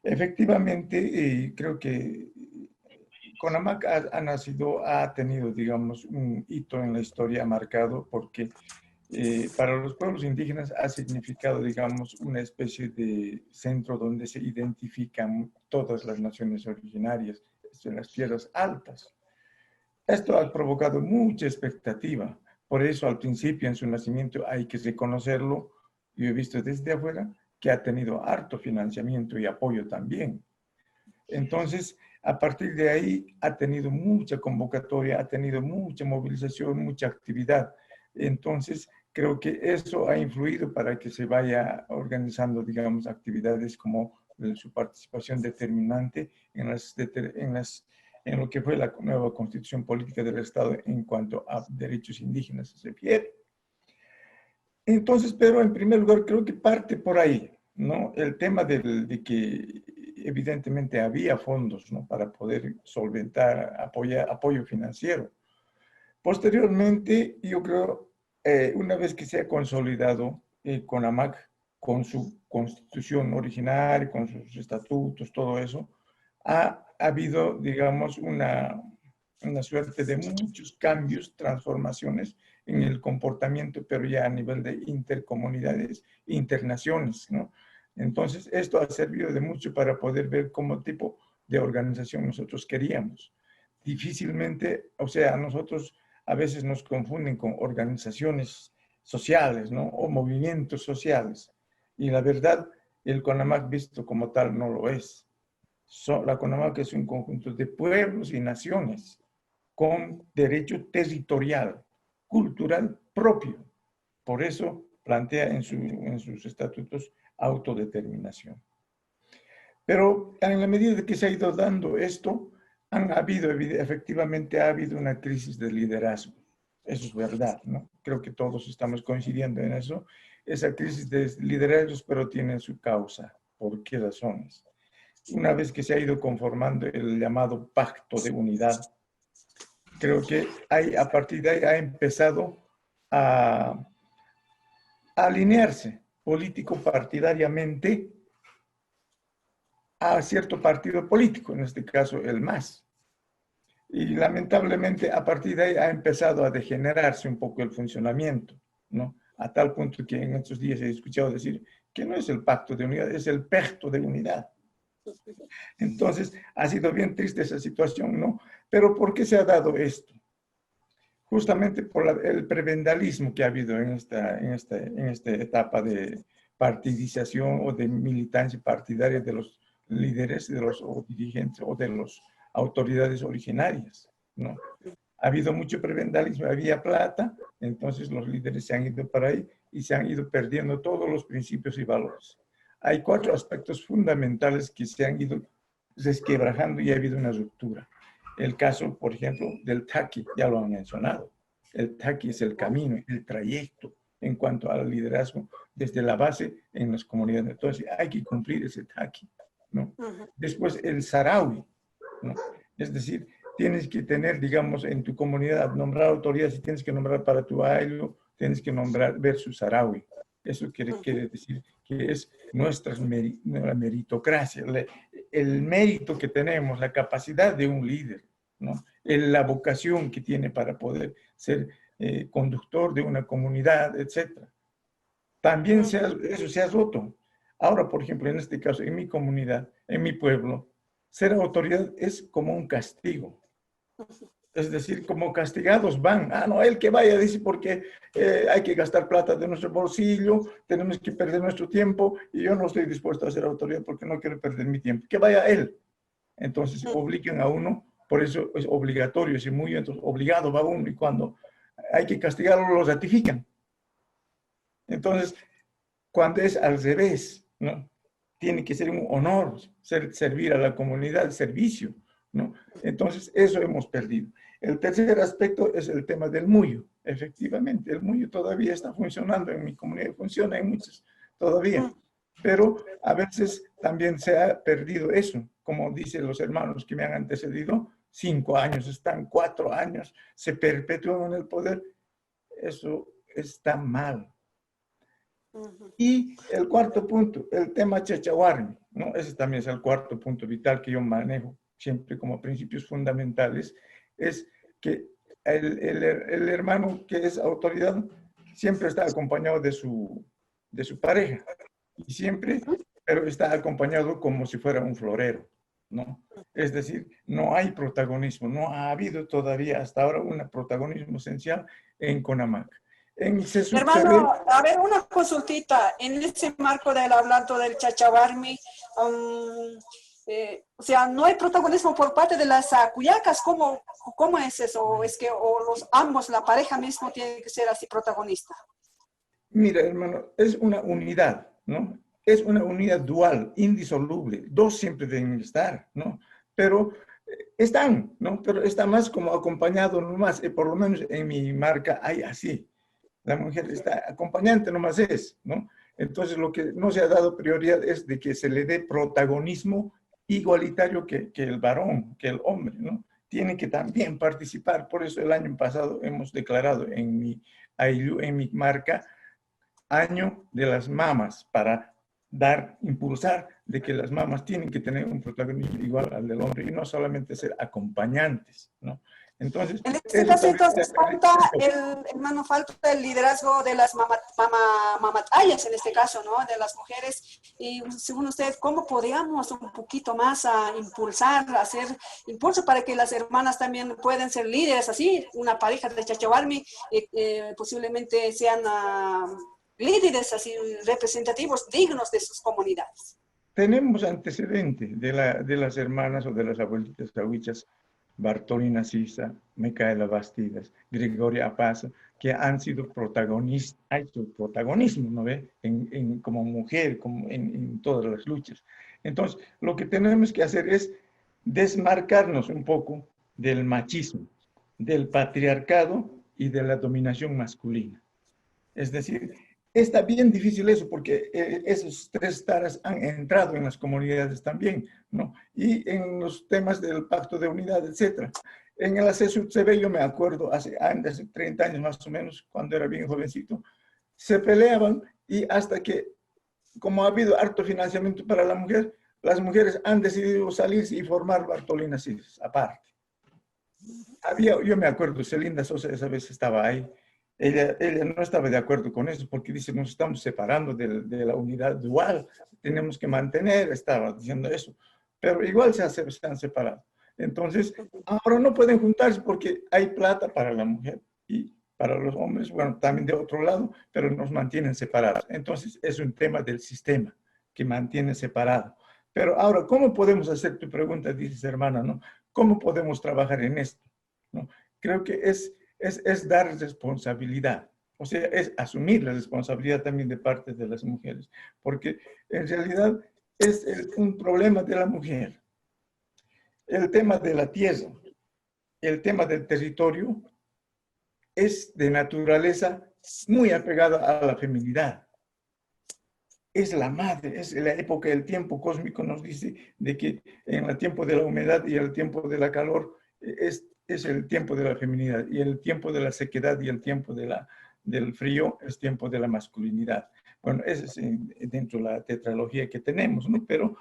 Speaker 6: efectivamente, creo que CONAMAC ha tenido, digamos, un hito en la historia marcado porque para los pueblos indígenas ha significado, digamos, una especie de centro donde se identifican todas las naciones originarias en las tierras altas. Esto ha provocado mucha expectativa. Por eso, al principio, en su nacimiento, hay que reconocerlo. Yo he visto desde afuera que ha tenido harto financiamiento y apoyo también. Entonces, a partir de ahí ha tenido mucha convocatoria, ha tenido mucha movilización, mucha actividad. Entonces, creo que eso ha influido para que se vaya organizando, digamos, actividades como su participación determinante en lo que fue la nueva constitución política del Estado en cuanto a derechos indígenas se refiere. Entonces, pero en primer lugar, creo que parte por ahí, ¿no? El tema de que evidentemente había fondos, ¿no?, para poder solventar, apoyo financiero. Posteriormente, yo creo, una vez que se ha consolidado CONAMAC con su constitución original, con sus estatutos, todo eso, ha habido, digamos, una suerte de muchos cambios, transformaciones en el comportamiento, pero ya a nivel de intercomunidades, internaciones, ¿no? Entonces, esto ha servido de mucho para poder ver cómo tipo de organización nosotros queríamos. Difícilmente, o sea, nosotros a veces nos confunden con organizaciones sociales, ¿no?, o movimientos sociales. Y la verdad, el CONAMAC visto como tal no lo es. La CONAMAC es un conjunto de pueblos y naciones con derecho territorial, cultural propio. Por eso plantea en sus estatutos autodeterminación. Pero en la medida que se ha ido dando esto, efectivamente ha habido una crisis de liderazgo. Eso es verdad, ¿no? Creo que todos estamos coincidiendo en eso. Esa crisis de liderazgos, pero tiene su causa. ¿Por qué razones? Una vez que se ha ido conformando el llamado pacto de unidad, creo que a partir de ahí ha empezado a alinearse político-partidariamente a cierto partido político, en este caso el MAS. Y lamentablemente a partir de ahí ha empezado a degenerarse un poco el funcionamiento, ¿no? A tal punto que en estos días he escuchado decir que no es el pacto de unidad, es el pacto de unidad. Entonces ha sido bien triste esa situación, ¿no? Pero ¿por qué se ha dado esto? Justamente por el prebendalismo que ha habido en esta etapa de partidización o de militancia partidaria de los líderes, de los dirigentes o de las autoridades originarias, ¿no? Ha habido mucho prebendalismo, había plata, entonces los líderes se han ido para ahí y se han ido perdiendo todos los principios y valores. Hay 4 aspectos fundamentales que se han ido resquebrajando y ha habido una ruptura. El caso, por ejemplo, del taqui, ya lo han mencionado. El taqui es el camino, el trayecto, en cuanto al liderazgo desde la base en las comunidades. Entonces hay que cumplir ese taqui, ¿no? Después el sarawi, ¿no? Es decir, tienes que tener, digamos, en tu comunidad, nombrar autoridades, si tienes que nombrar para tu ailo, tienes que nombrar versus sarawi. Eso quiere decir que es nuestra meritocracia, el mérito que tenemos, la capacidad de un líder, ¿no? La vocación que tiene para poder ser conductor de una comunidad, etc. También eso se ha roto. Ahora, por ejemplo, en este caso, en mi comunidad, en mi pueblo, ser autoridad es como un castigo. Es decir, como castigados van. Ah, no, él que vaya, dice, porque hay que gastar plata de nuestro bolsillo, tenemos que perder nuestro tiempo y yo no estoy dispuesto a ser autoridad porque no quiero perder mi tiempo. Que vaya él. Entonces obligan a uno, por eso es obligatorio, es muy, entonces obligado va uno y cuando hay que castigarlo lo ratifican. Entonces, cuando es al revés, ¿no? Tiene que ser un honor servir a la comunidad, servicio, ¿no? Entonces, eso hemos perdido. El tercer aspecto es el tema del muyo. Efectivamente, el muyo todavía está funcionando en mi comunidad, funciona en muchas todavía, pero a veces también se ha perdido eso, como dicen los hermanos que me han antecedido, 5 años están, 4 años, se perpetúan en el poder. Eso está mal. Y el cuarto punto, el tema Chachahuarmi, ¿no? Ese también es el cuarto punto vital que yo manejo siempre como principios fundamentales, es que el hermano que es autoridad siempre está acompañado de su pareja, y siempre, pero está acompañado como si fuera un florero, ¿no? Es decir, no hay protagonismo, no ha habido todavía hasta ahora un protagonismo esencial en CONAMAC.
Speaker 1: Hermano, a ver, una consultita. En ese marco del hablando del Chachahuarmi, o sea, no hay protagonismo por parte de las cuyacas. ¿Cómo es eso? ¿O es que ambos, la pareja mismo, tiene que ser así protagonista?
Speaker 6: Mira, hermano, es una unidad, ¿no? Es una unidad dual, indisoluble. Dos siempre deben estar, ¿no? Pero están, ¿no? Pero está más como acompañado nomás. Por lo menos en mi marca hay así. La mujer está acompañante nomás es, ¿no? Entonces lo que no se ha dado prioridad es de que se le dé protagonismo igualitario que el varón, que el hombre, ¿no? Tiene que también participar. Por eso el año pasado hemos declarado en mi marca Año de las Mamas, para impulsar de que las mamas tienen que tener un protagonismo igual al del hombre y no solamente ser acompañantes, ¿no? Entonces,
Speaker 1: en este caso, entonces, falta el liderazgo de las mamatayas, en este caso, ¿no? De las mujeres. Y según usted, ¿cómo podríamos un poquito más hacer impulso para que las hermanas también puedan ser líderes, así, una pareja de Chachahuarmi, posiblemente sean líderes así representativos, dignos de sus comunidades?
Speaker 6: Tenemos antecedentes de las hermanas o de las abuelitas cahuichas, Bartolina Sisa, Micaela Bastidas, Gregoria Apaza, que han sido protagonistas, hay su protagonismo, ¿no ve? Como mujer, como en todas las luchas. Entonces, lo que tenemos que hacer es desmarcarnos un poco del machismo, del patriarcado y de la dominación masculina. Es decir, está bien difícil eso porque esos 3 taras han entrado en las comunidades también, ¿no? Y en los temas del pacto de unidad, etc. En el acceso CB, yo me acuerdo, hace 30 años más o menos, cuando era bien jovencito, se peleaban y hasta que, como ha habido harto financiamiento para la mujer, las mujeres han decidido salirse y formar Bartolina Cis, aparte. Yo me acuerdo, Celinda Sosa esa vez estaba ahí. Ella no estaba de acuerdo con eso porque dice, nos estamos separando de la unidad dual, tenemos que mantener, estaba diciendo eso, pero igual se han separado. Entonces, ahora no pueden juntarse porque hay plata para la mujer y para los hombres, bueno, también de otro lado, pero nos mantienen separados. Entonces, es un tema del sistema que mantiene separado. Pero ahora, ¿cómo podemos hacer tu pregunta, dices, hermana, ¿no? ¿Cómo podemos trabajar en esto? ¿No? Creo que es dar responsabilidad, o sea, es asumir la responsabilidad también de parte de las mujeres, porque en realidad es un problema de la mujer. El tema de la tierra, el tema del territorio, es de naturaleza muy apegada a la feminidad. Es la madre, es la época del tiempo cósmico, nos dice de que en el tiempo de la humedad y el tiempo de la calor es el tiempo de la feminidad, y el tiempo de la sequedad y el tiempo del frío es tiempo de la masculinidad. Bueno, ese es dentro de la tetralogía que tenemos, ¿no? Pero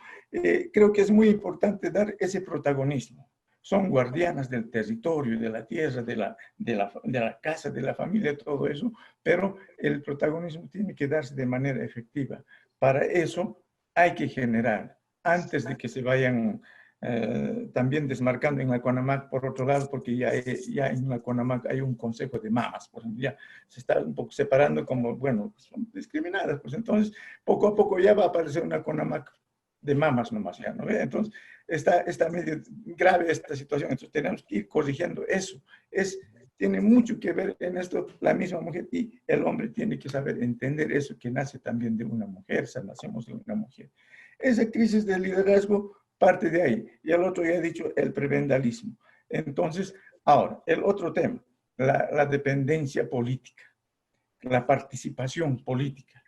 Speaker 6: creo que es muy importante dar ese protagonismo. Son guardianas del territorio, de la tierra, de la casa, de la familia, todo eso, pero el protagonismo tiene que darse de manera efectiva. Para eso hay que generar, antes de que se vayan también desmarcando en la CONAMAC, por otro lado, porque ya en la CONAMAC hay un consejo de mamas, por ejemplo, ya se está un poco separando como, bueno, son discriminadas, pues entonces poco a poco ya va a aparecer una CONAMAC de mamas nomás, ya, ¿no? Entonces está medio grave esta situación, entonces tenemos que ir corrigiendo eso. Tiene mucho que ver en esto la misma mujer, y el hombre tiene que saber entender eso, que nace también de una mujer, o sea, nacemos de una mujer. Esa crisis de liderazgo parte de ahí. Y el otro ya he dicho, el prebendalismo. Entonces, ahora, el otro tema, la dependencia política, la participación política.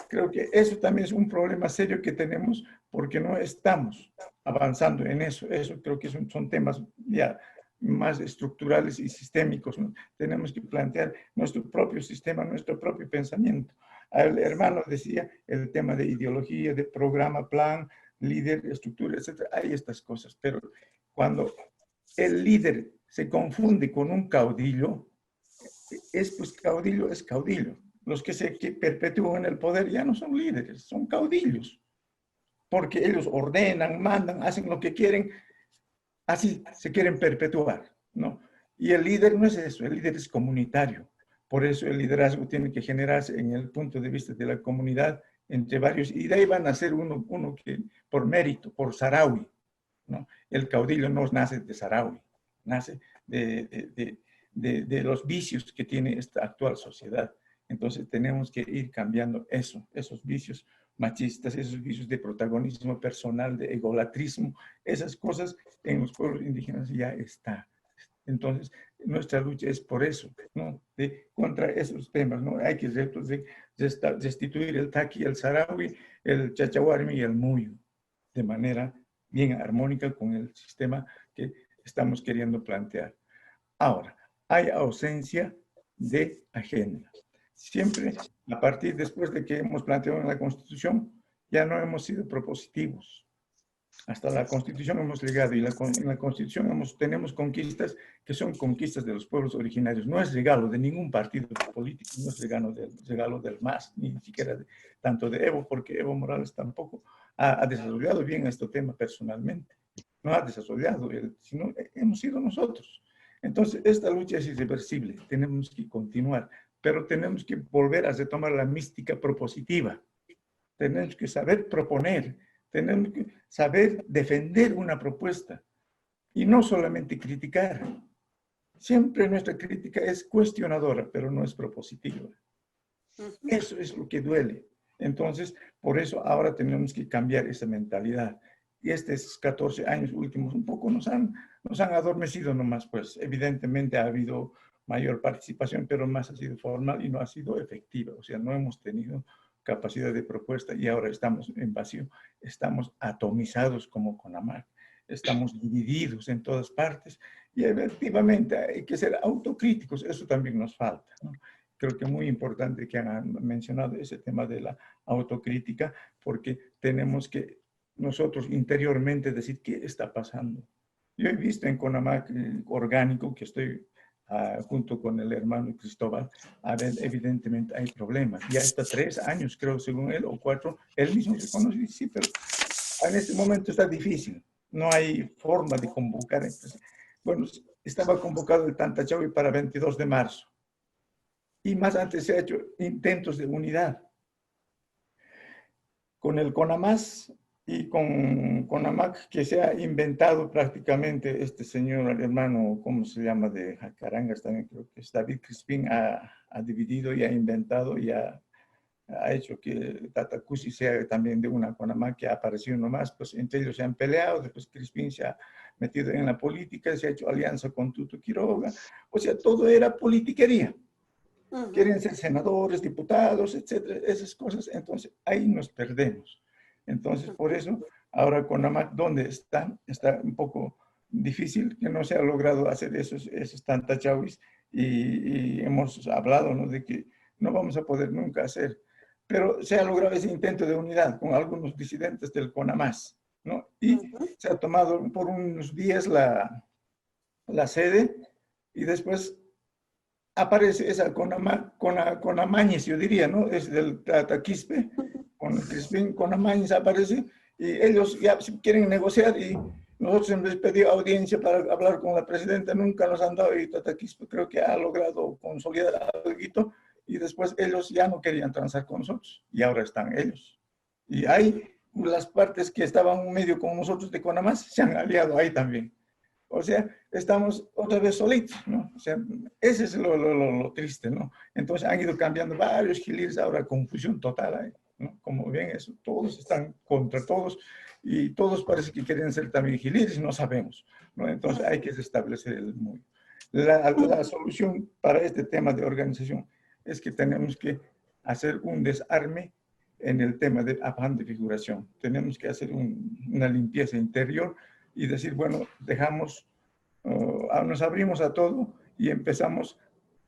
Speaker 6: Creo que eso también es un problema serio que tenemos porque no estamos avanzando en eso. Eso creo que son temas ya más estructurales y sistémicos, ¿no? Tenemos que plantear nuestro propio sistema, nuestro propio pensamiento. El hermano decía el tema de ideología, de programa, plan, líder, estructura, etc. Hay estas cosas, pero cuando el líder se confunde con un caudillo, pues caudillo es caudillo. Los que se perpetúan en el poder ya no son líderes, son caudillos, porque ellos ordenan, mandan, hacen lo que quieren, así se quieren perpetuar, ¿no? Y el líder no es eso, el líder es comunitario. Por eso el liderazgo tiene que generarse en el punto de vista de la comunidad, entre varios, y de ahí van a ser uno que por mérito, por Saharaui, ¿no? El caudillo no nace de Saharaui, nace de los vicios que tiene esta actual sociedad. Entonces tenemos que ir cambiando esos vicios machistas, esos vicios de protagonismo personal, de egolatrismo, esas cosas en los pueblos indígenas ya está. Entonces, nuestra lucha es por eso, ¿no? Contra esos temas, ¿no? Hay que destituir el taqui, el saharaui, el chachahuarmi y el muyo, de manera bien armónica con el sistema que estamos queriendo plantear. Ahora, hay ausencia de agenda. Siempre, a partir después de que hemos planteado en la Constitución, ya no hemos sido propositivos. Hasta la Constitución hemos llegado, y en la Constitución tenemos conquistas que son conquistas de los pueblos originarios. No es regalo de ningún partido político, no es regalo del MAS, ni siquiera tanto de Evo, porque Evo Morales tampoco ha desarrollado bien este tema personalmente. No ha desarrollado, sino hemos sido nosotros. Entonces, esta lucha es irreversible, tenemos que continuar, pero tenemos que volver a retomar la mística propositiva. Tenemos que saber proponer, tenemos que saber defender una propuesta y no solamente criticar. Siempre nuestra crítica es cuestionadora, pero no es propositiva. Eso es lo que duele. Entonces, por eso ahora tenemos que cambiar esa mentalidad. Y estos 14 años últimos un poco nos han adormecido nomás, pues evidentemente ha habido mayor participación, pero más ha sido formal y no ha sido efectiva. O sea, no hemos tenido capacidad de propuesta y ahora estamos en vacío, estamos atomizados como CONAMAC, estamos divididos en todas partes y efectivamente hay que ser autocríticos, eso también nos falta, ¿no? Creo que es muy importante que han mencionado ese tema de la autocrítica, porque tenemos que nosotros interiormente decir qué está pasando. Yo he visto en CONAMAC orgánico, que estoy junto con el hermano Cristóbal, evidentemente hay problemas. Ya está 3 años, creo, según él, o 4, él mismo se conoce, sí, pero en este momento está difícil. No hay forma de convocar. Entonces, bueno, estaba convocado el Tantachawi para 22 de marzo. Y más antes se ha hecho intentos de unidad. Con el CONAMAS y con CONAMAC, que se ha inventado prácticamente este señor, el hermano, ¿cómo se llama? De Jacarangas también, creo que es David Crispín, ha dividido y ha inventado y ha hecho que Tatacusi sea también de una CONAMAC que ha aparecido nomás, pues entre ellos se han peleado, después Crispín se ha metido en la política, se ha hecho alianza con Tuto Quiroga, o sea, todo era politiquería. Quieren ser senadores, diputados, etcétera, esas cosas. Entonces, ahí nos perdemos. Entonces, por eso, ahora con AMAC, ¿dónde está? Está un poco difícil, que no se ha logrado hacer esos tantachawis, y hemos hablado, ¿no?, de que no vamos a poder nunca hacer. Pero se ha logrado ese intento de unidad con algunos disidentes del CONAMAS, ¿no? Y se ha tomado por unos días la sede, y después aparece esa Conamañez, yo diría, ¿no? Es del Taquispe, con Crispín Conamañez aparece, y ellos ya quieren negociar, y nosotros hemos pedido audiencia para hablar con la presidenta, nunca nos han dado, y Taquispe creo que ha logrado consolidar algo, y después ellos ya no querían transar con nosotros, y ahora están ellos. Y hay las partes que estaban medio con nosotros de CONAMAS, se han aliado ahí también. O sea, estamos otra vez solitos, ¿no? O sea, ese es lo triste, ¿no? Entonces han ido cambiando varios gilis, ahora confusión total ahí, ¿no? Como ven eso, todos están contra todos, y todos parece que quieren ser también gilis, no sabemos, ¿no? Entonces hay que restablecer el mundo. La solución para este tema de organización es que tenemos que hacer un desarme en el tema de afán de figuración. Tenemos que hacer una limpieza interior y decir, bueno, nos abrimos a todo y empezamos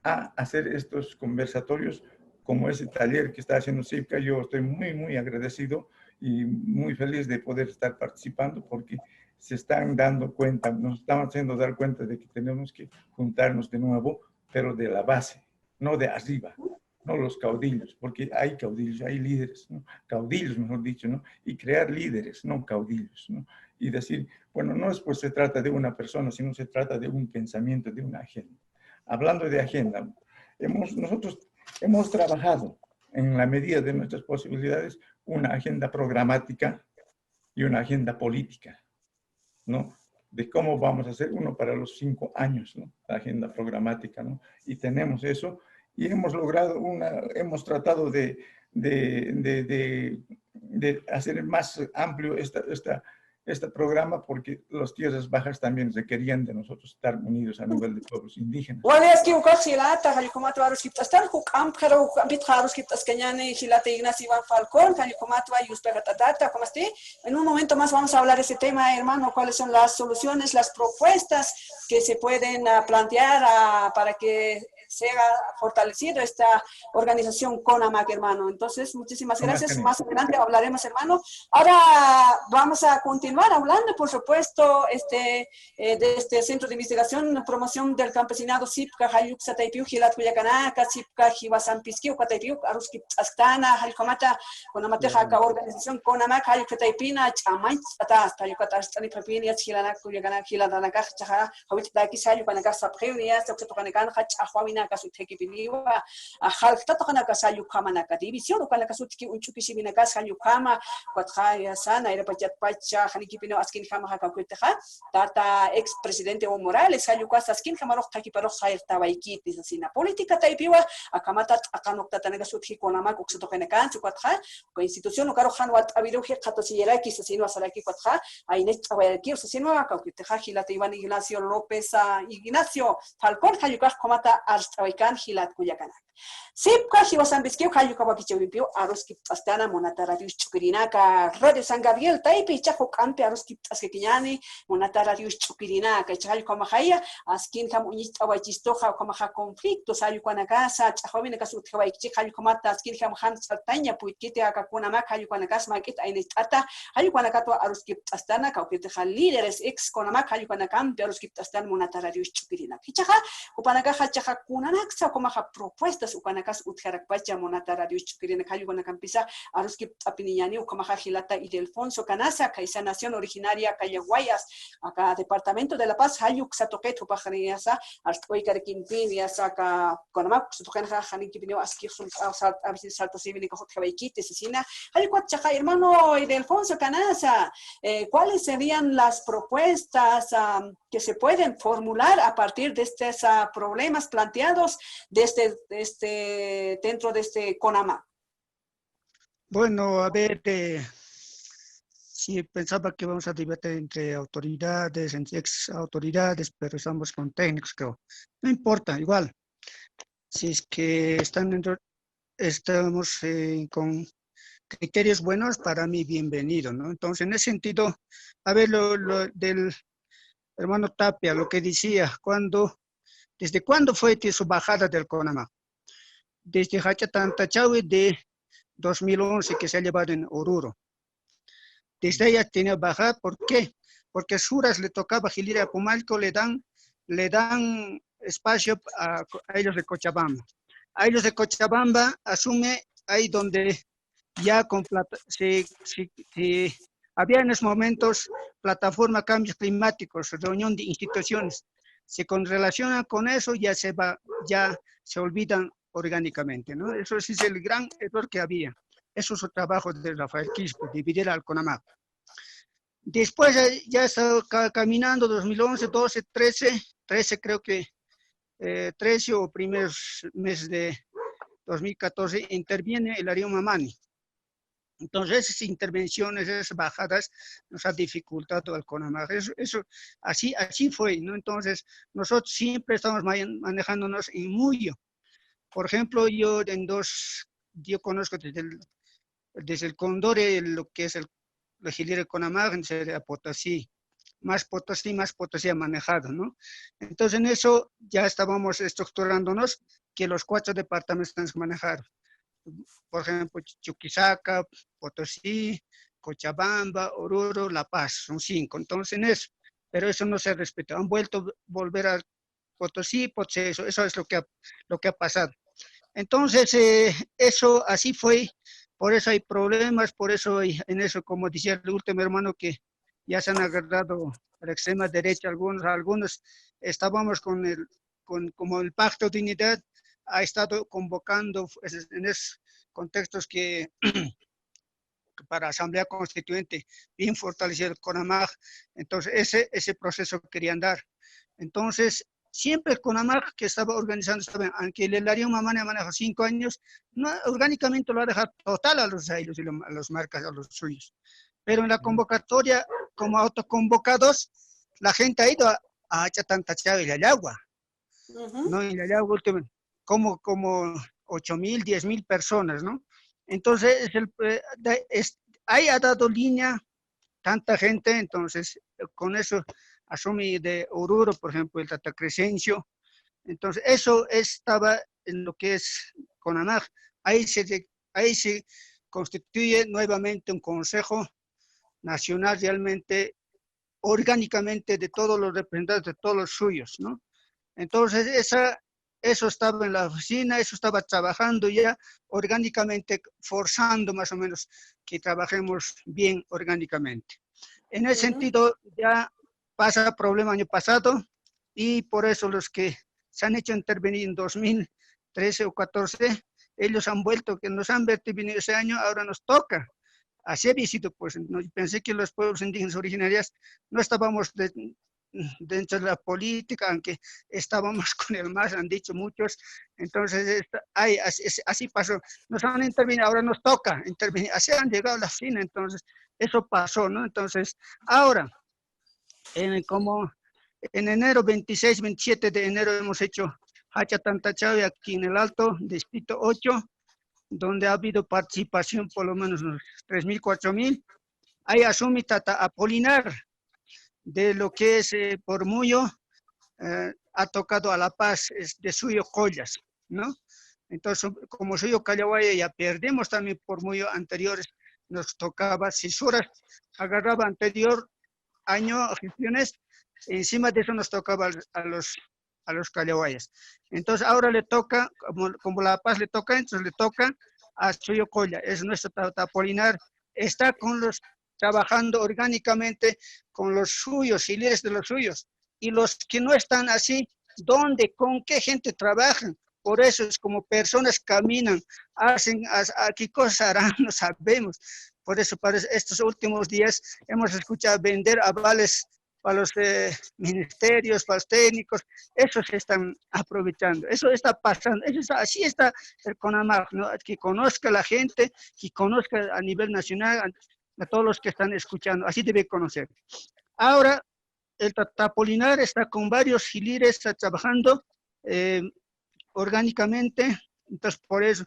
Speaker 6: a hacer estos conversatorios como ese taller que está haciendo CIPCA. Yo estoy muy, muy agradecido y muy feliz de poder estar participando, porque se están dando cuenta, nos están haciendo dar cuenta de que tenemos que juntarnos de nuevo, pero de la base, no de arriba, no los caudillos, porque hay caudillos, hay líderes, ¿no? Caudillos, mejor dicho, ¿no? Y crear líderes, no caudillos, ¿no? Y decir, bueno, no es pues se trata de una persona, sino se trata de un pensamiento, de una agenda. Hablando de agenda, nosotros hemos trabajado en la medida de nuestras posibilidades una agenda programática y una agenda política, ¿no? De cómo vamos a hacer uno para los 5 años, ¿no? La agenda programática, ¿no? Y tenemos eso, y hemos logrado hemos tratado de hacer más amplio este programa, porque las tierras bajas también requerían de nosotros estar unidos a nivel de pueblos indígenas.
Speaker 1: Wala es que uka hilata halikumat varos kiptastan hukam pero hukambit haros kiptas keñane hilata Ignacio Iván Falcón halikumat va yuspegatata como esté. En un momento más vamos a hablar de ese tema, hermano, cuáles son las soluciones, las propuestas que se pueden plantear para que sea fortalecido esta organización CONAMAC, hermano. Entonces, muchísimas gracias. Más adelante hablaremos, hermano. Ahora vamos a continuar hablando, por supuesto, de este Centro de Investigación, Promoción del Campesinado CIPCA, Hayuk Sataipiu, Hilat Cuyacanaka, CIPCA, Hibasan Pisquiu, Cataipiu, Aruski Astana, Halcomata, Conamateja, organización CONAMAC, Hayuk Sataipina, Chamay, Atas, Tayucatastani, Papinia, Hilana, Cuyacana, Hiladanaka, Chaja, Hawitaki, Sayukanaka, Sapria, Soxotocanecan, Hachawina, kasu teki biniwa halkta tokana kasayu kama na división o kana kasu tiki unchuki sibina kas hayu kama kwatkhaya sana era pachat pacha haniki pino askin kama hakakuteja tata ex presidente Evo Morales hayu kas askin kama rok taki paro khair tawaikiti sina política taipiwa akamata akanokta tanega sutki konama kuksotokene kan kwatha ko institución o karo hanwat abiru he khatosiyera kisasino asaraki kwatha aine tawaki usasino akakuteja hilate Iván Ignacio López Ignacio Falcón hayu kas komata Awaikan Hilat Cuyacanak. Sipka Hibasan Bisquiu, Hayukawakichewipio, Aroski Astana, Monatararius Chukirinaka, Radio San Gabriel, Taipi, Chajo Campe, Aroski Askekiani, Monatararius Chukirinaka, Chayu Kamahaya, Askin Hamunist Awachistoja, Kamaha conflictos, Ayukanakasa, Chahovinakasu, Hayukamata, Askin Hamhan Satanya, Puikite, Akakunamak, Hayukanakas, Makit, Ainestata, Hayukanakato, Aroski Astana, Kaukita líderes ex Konamak, Hayukanakam, Aroski Astan, Monatararius Chukirinak. Hichaha, Upanagaha Chahakunanaxa, Komaha propuestas, Ukanakas, Utjarakpacha, Monatararius Chukirinak, Hayukanacampisa, Aroski Apiniani, Ukamaha Hilata y Delfonso Canasa, Kaisa Nación Originaria, Cayaguayas, acá Departamento de La Paz, Hayuk Satoqueto, Pajariasa, Arstoikarquimpin, Yasaka, Konamak, Sutujanja, Hanikipino, Aski, Salto Civil, Cojotabaikite, Cecina, Hayukat Chaja, hermano y Delfonso Canasa, ¿cuáles serían las propuestas que se pueden formular a partir de estos problemas planteados dentro de este CONAMAC?
Speaker 4: Bueno, a ver, sí pensaba que vamos a debatir entre autoridades, entre ex autoridades, pero estamos con técnicos, creo. No importa, igual. si es que estamos con criterios buenos, para mí bienvenido, ¿no? Entonces, en ese sentido, a ver lo del hermano Tapia, lo que decía, ¿desde cuándo fue su bajada del CONAMAC? Desde Hachatantachawi de 2011 que se ha llevado en Oruro. Desde ella tenía bajada, ¿por qué? Porque Suras le tocaba Gilir a Pumalco, le dan espacio a ellos de Cochabamba. A ellos de Cochabamba asume ahí donde ya con había en esos momentos plataforma cambios climáticos, reunión de instituciones. Se con relaciona con eso, ya se olvidan orgánicamente, ¿no? Eso sí es el gran error que había. Eso es el trabajo de Rafael Quispe, dividir al CONAMAC. Después ya estaba caminando 2011, 12, 13 creo que 13 o primeros meses de 2014 interviene el Ariel Mamani. Entonces, esas intervenciones, esas bajadas, nos ha dificultado al CONAMAC. Eso así fue, ¿no? Entonces, nosotros siempre estamos manejándonos en Muyo. Por ejemplo, yo conozco desde el Condore, lo que es la Gilir de CONAMAC, desde Potosí. Más Potosí ha manejado, ¿no? Entonces, en eso ya estábamos estructurándonos que los 4 departamentos tenemos que manejar. Por ejemplo, Chuquisaca, Potosí, Cochabamba, Oruro, La Paz, son 5. Entonces, en eso, pero eso no se respeta. Han volver a Potosí, eso es lo que ha pasado. Entonces, eso así fue, por eso hay problemas, por eso en eso, como decía el último hermano, que ya se han agarrado a la extrema derecha, algunos estábamos como el Pacto de Unidad, ha estado convocando en esos contextos que para Asamblea Constituyente, bien fortalecer el CONAMAC. Entonces, ese proceso querían dar. Entonces, siempre el CONAMAC que estaba organizando, aunque el Ariel Mamani ha manejado 5 años, no, orgánicamente lo ha dejado total a los ailos y a los marcas, a los suyos. Pero en la convocatoria, como autoconvocados, la gente ha ido a Chatantachá y Yayagua. ¿No? En Yayagua, como 8,000, 10,000 personas, ¿no? Entonces, ahí ha dado línea tanta gente, entonces, con eso asume de Oruro, por ejemplo, el Tata Crescencio. Entonces, eso estaba en lo que es CONAMAC. Ahí se constituye nuevamente un consejo nacional realmente orgánicamente de todos los representantes, de todos los suyos, ¿no? Entonces, eso estaba en la oficina, eso estaba trabajando ya orgánicamente, forzando más o menos que trabajemos bien orgánicamente. En ese sentido, ya pasa el problema año pasado y por eso los que se han hecho intervenir en 2013 o 14, ellos han vuelto, que nos han intervenido ese año, ahora nos toca. Así había sido, pues, no, pensé que los pueblos indígenas originarios no estábamos dentro de la política, aunque estábamos con el MAS, han dicho muchos. Entonces, así pasó. Nos han intervenido, ahora nos toca intervenir. Así han llegado a la fin, entonces, eso pasó, ¿no? Entonces, ahora, como en enero, 26, 27 de enero, hemos hecho Hachatantachawi aquí en el Alto, Distrito 8, donde ha habido participación por lo menos unos 3,000, 4,000. Ahí asume Tata Apolinar, de lo que es por Muyo, ha tocado a La Paz, es de Suyo Collas, ¿no? Entonces, como Suyo Callahuaya ya perdimos también por Muyo anteriores, nos tocaba, si Suras agarraba anterior año gestiones, encima de eso nos tocaba a los Callahuayas. Entonces, ahora le toca, como La Paz le toca, entonces le toca a Suyo Colla, es nuestro Apolinar, está trabajando orgánicamente con los suyos y líderes de los suyos. Y los que no están así, ¿dónde, con qué gente trabajan? Por eso es como personas caminan, qué cosas harán, no sabemos. Por eso, para estos últimos días, hemos escuchado vender avales para los ministerios, para los técnicos. Eso se están aprovechando, eso está pasando, así está el CONAMAC, ¿no? Que conozca la gente, que conozca a nivel nacional, a todos los que están escuchando, así debe conocer. Ahora, el Tata Apolinar está con varios gilires, está trabajando, orgánicamente. Entonces, por eso,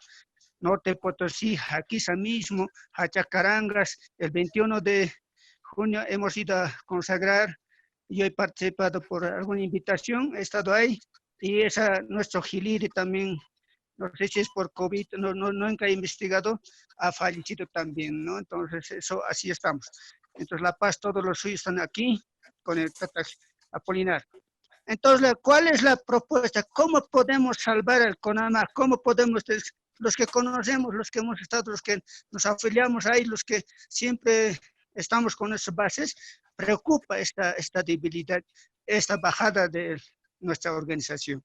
Speaker 4: Norte Potosí, Jaquiza mismo, Hachacarangas, el 21 de junio hemos ido a consagrar. Yo he participado por alguna invitación, he estado ahí, y nuestro Giliri también, no sé si es por COVID, nunca he investigado, ha fallecido también, ¿no? Entonces, eso, así estamos. Entonces, La Paz, todos los suyos están aquí, con el Tata Apolinar. Entonces, ¿cuál es la propuesta? ¿Cómo podemos salvar el CONAMAC? ¿Cómo podemos, los que conocemos, los que hemos estado, los que nos afiliamos ahí, los que siempre estamos con esas bases, preocupa esta debilidad, esta bajada de nuestra organización?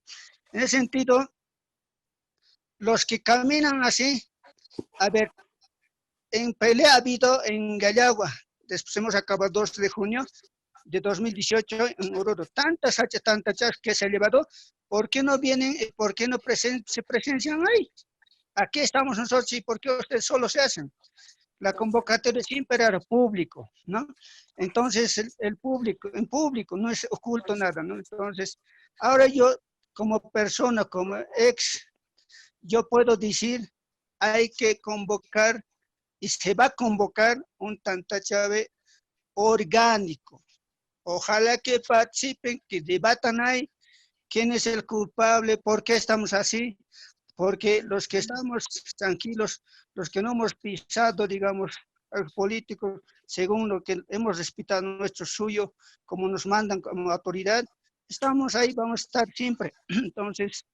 Speaker 4: En ese sentido, los que caminan así, a ver, en pelea ha habido en Gallagua, después hemos acabado 2 de junio de 2018 en Oruro, tantas que se ha llevado, ¿por qué no vienen, por qué no se presencian ahí? Aquí estamos nosotros, ¿y por qué ustedes solo se hacen? La convocatoria siempre era público, ¿no? Entonces, el público, en público, no es oculto nada, ¿no? Entonces, ahora yo, como persona, como ex, yo puedo decir, hay que convocar, y se va a convocar un Tantachave orgánico. Ojalá que participen, que debatan ahí quién es el culpable, por qué estamos así, porque los que estamos tranquilos, los que no hemos pisado, digamos, a los políticos, según lo que hemos respetado nuestro suyo, como nos mandan como autoridad, estamos ahí, vamos a estar siempre. Entonces,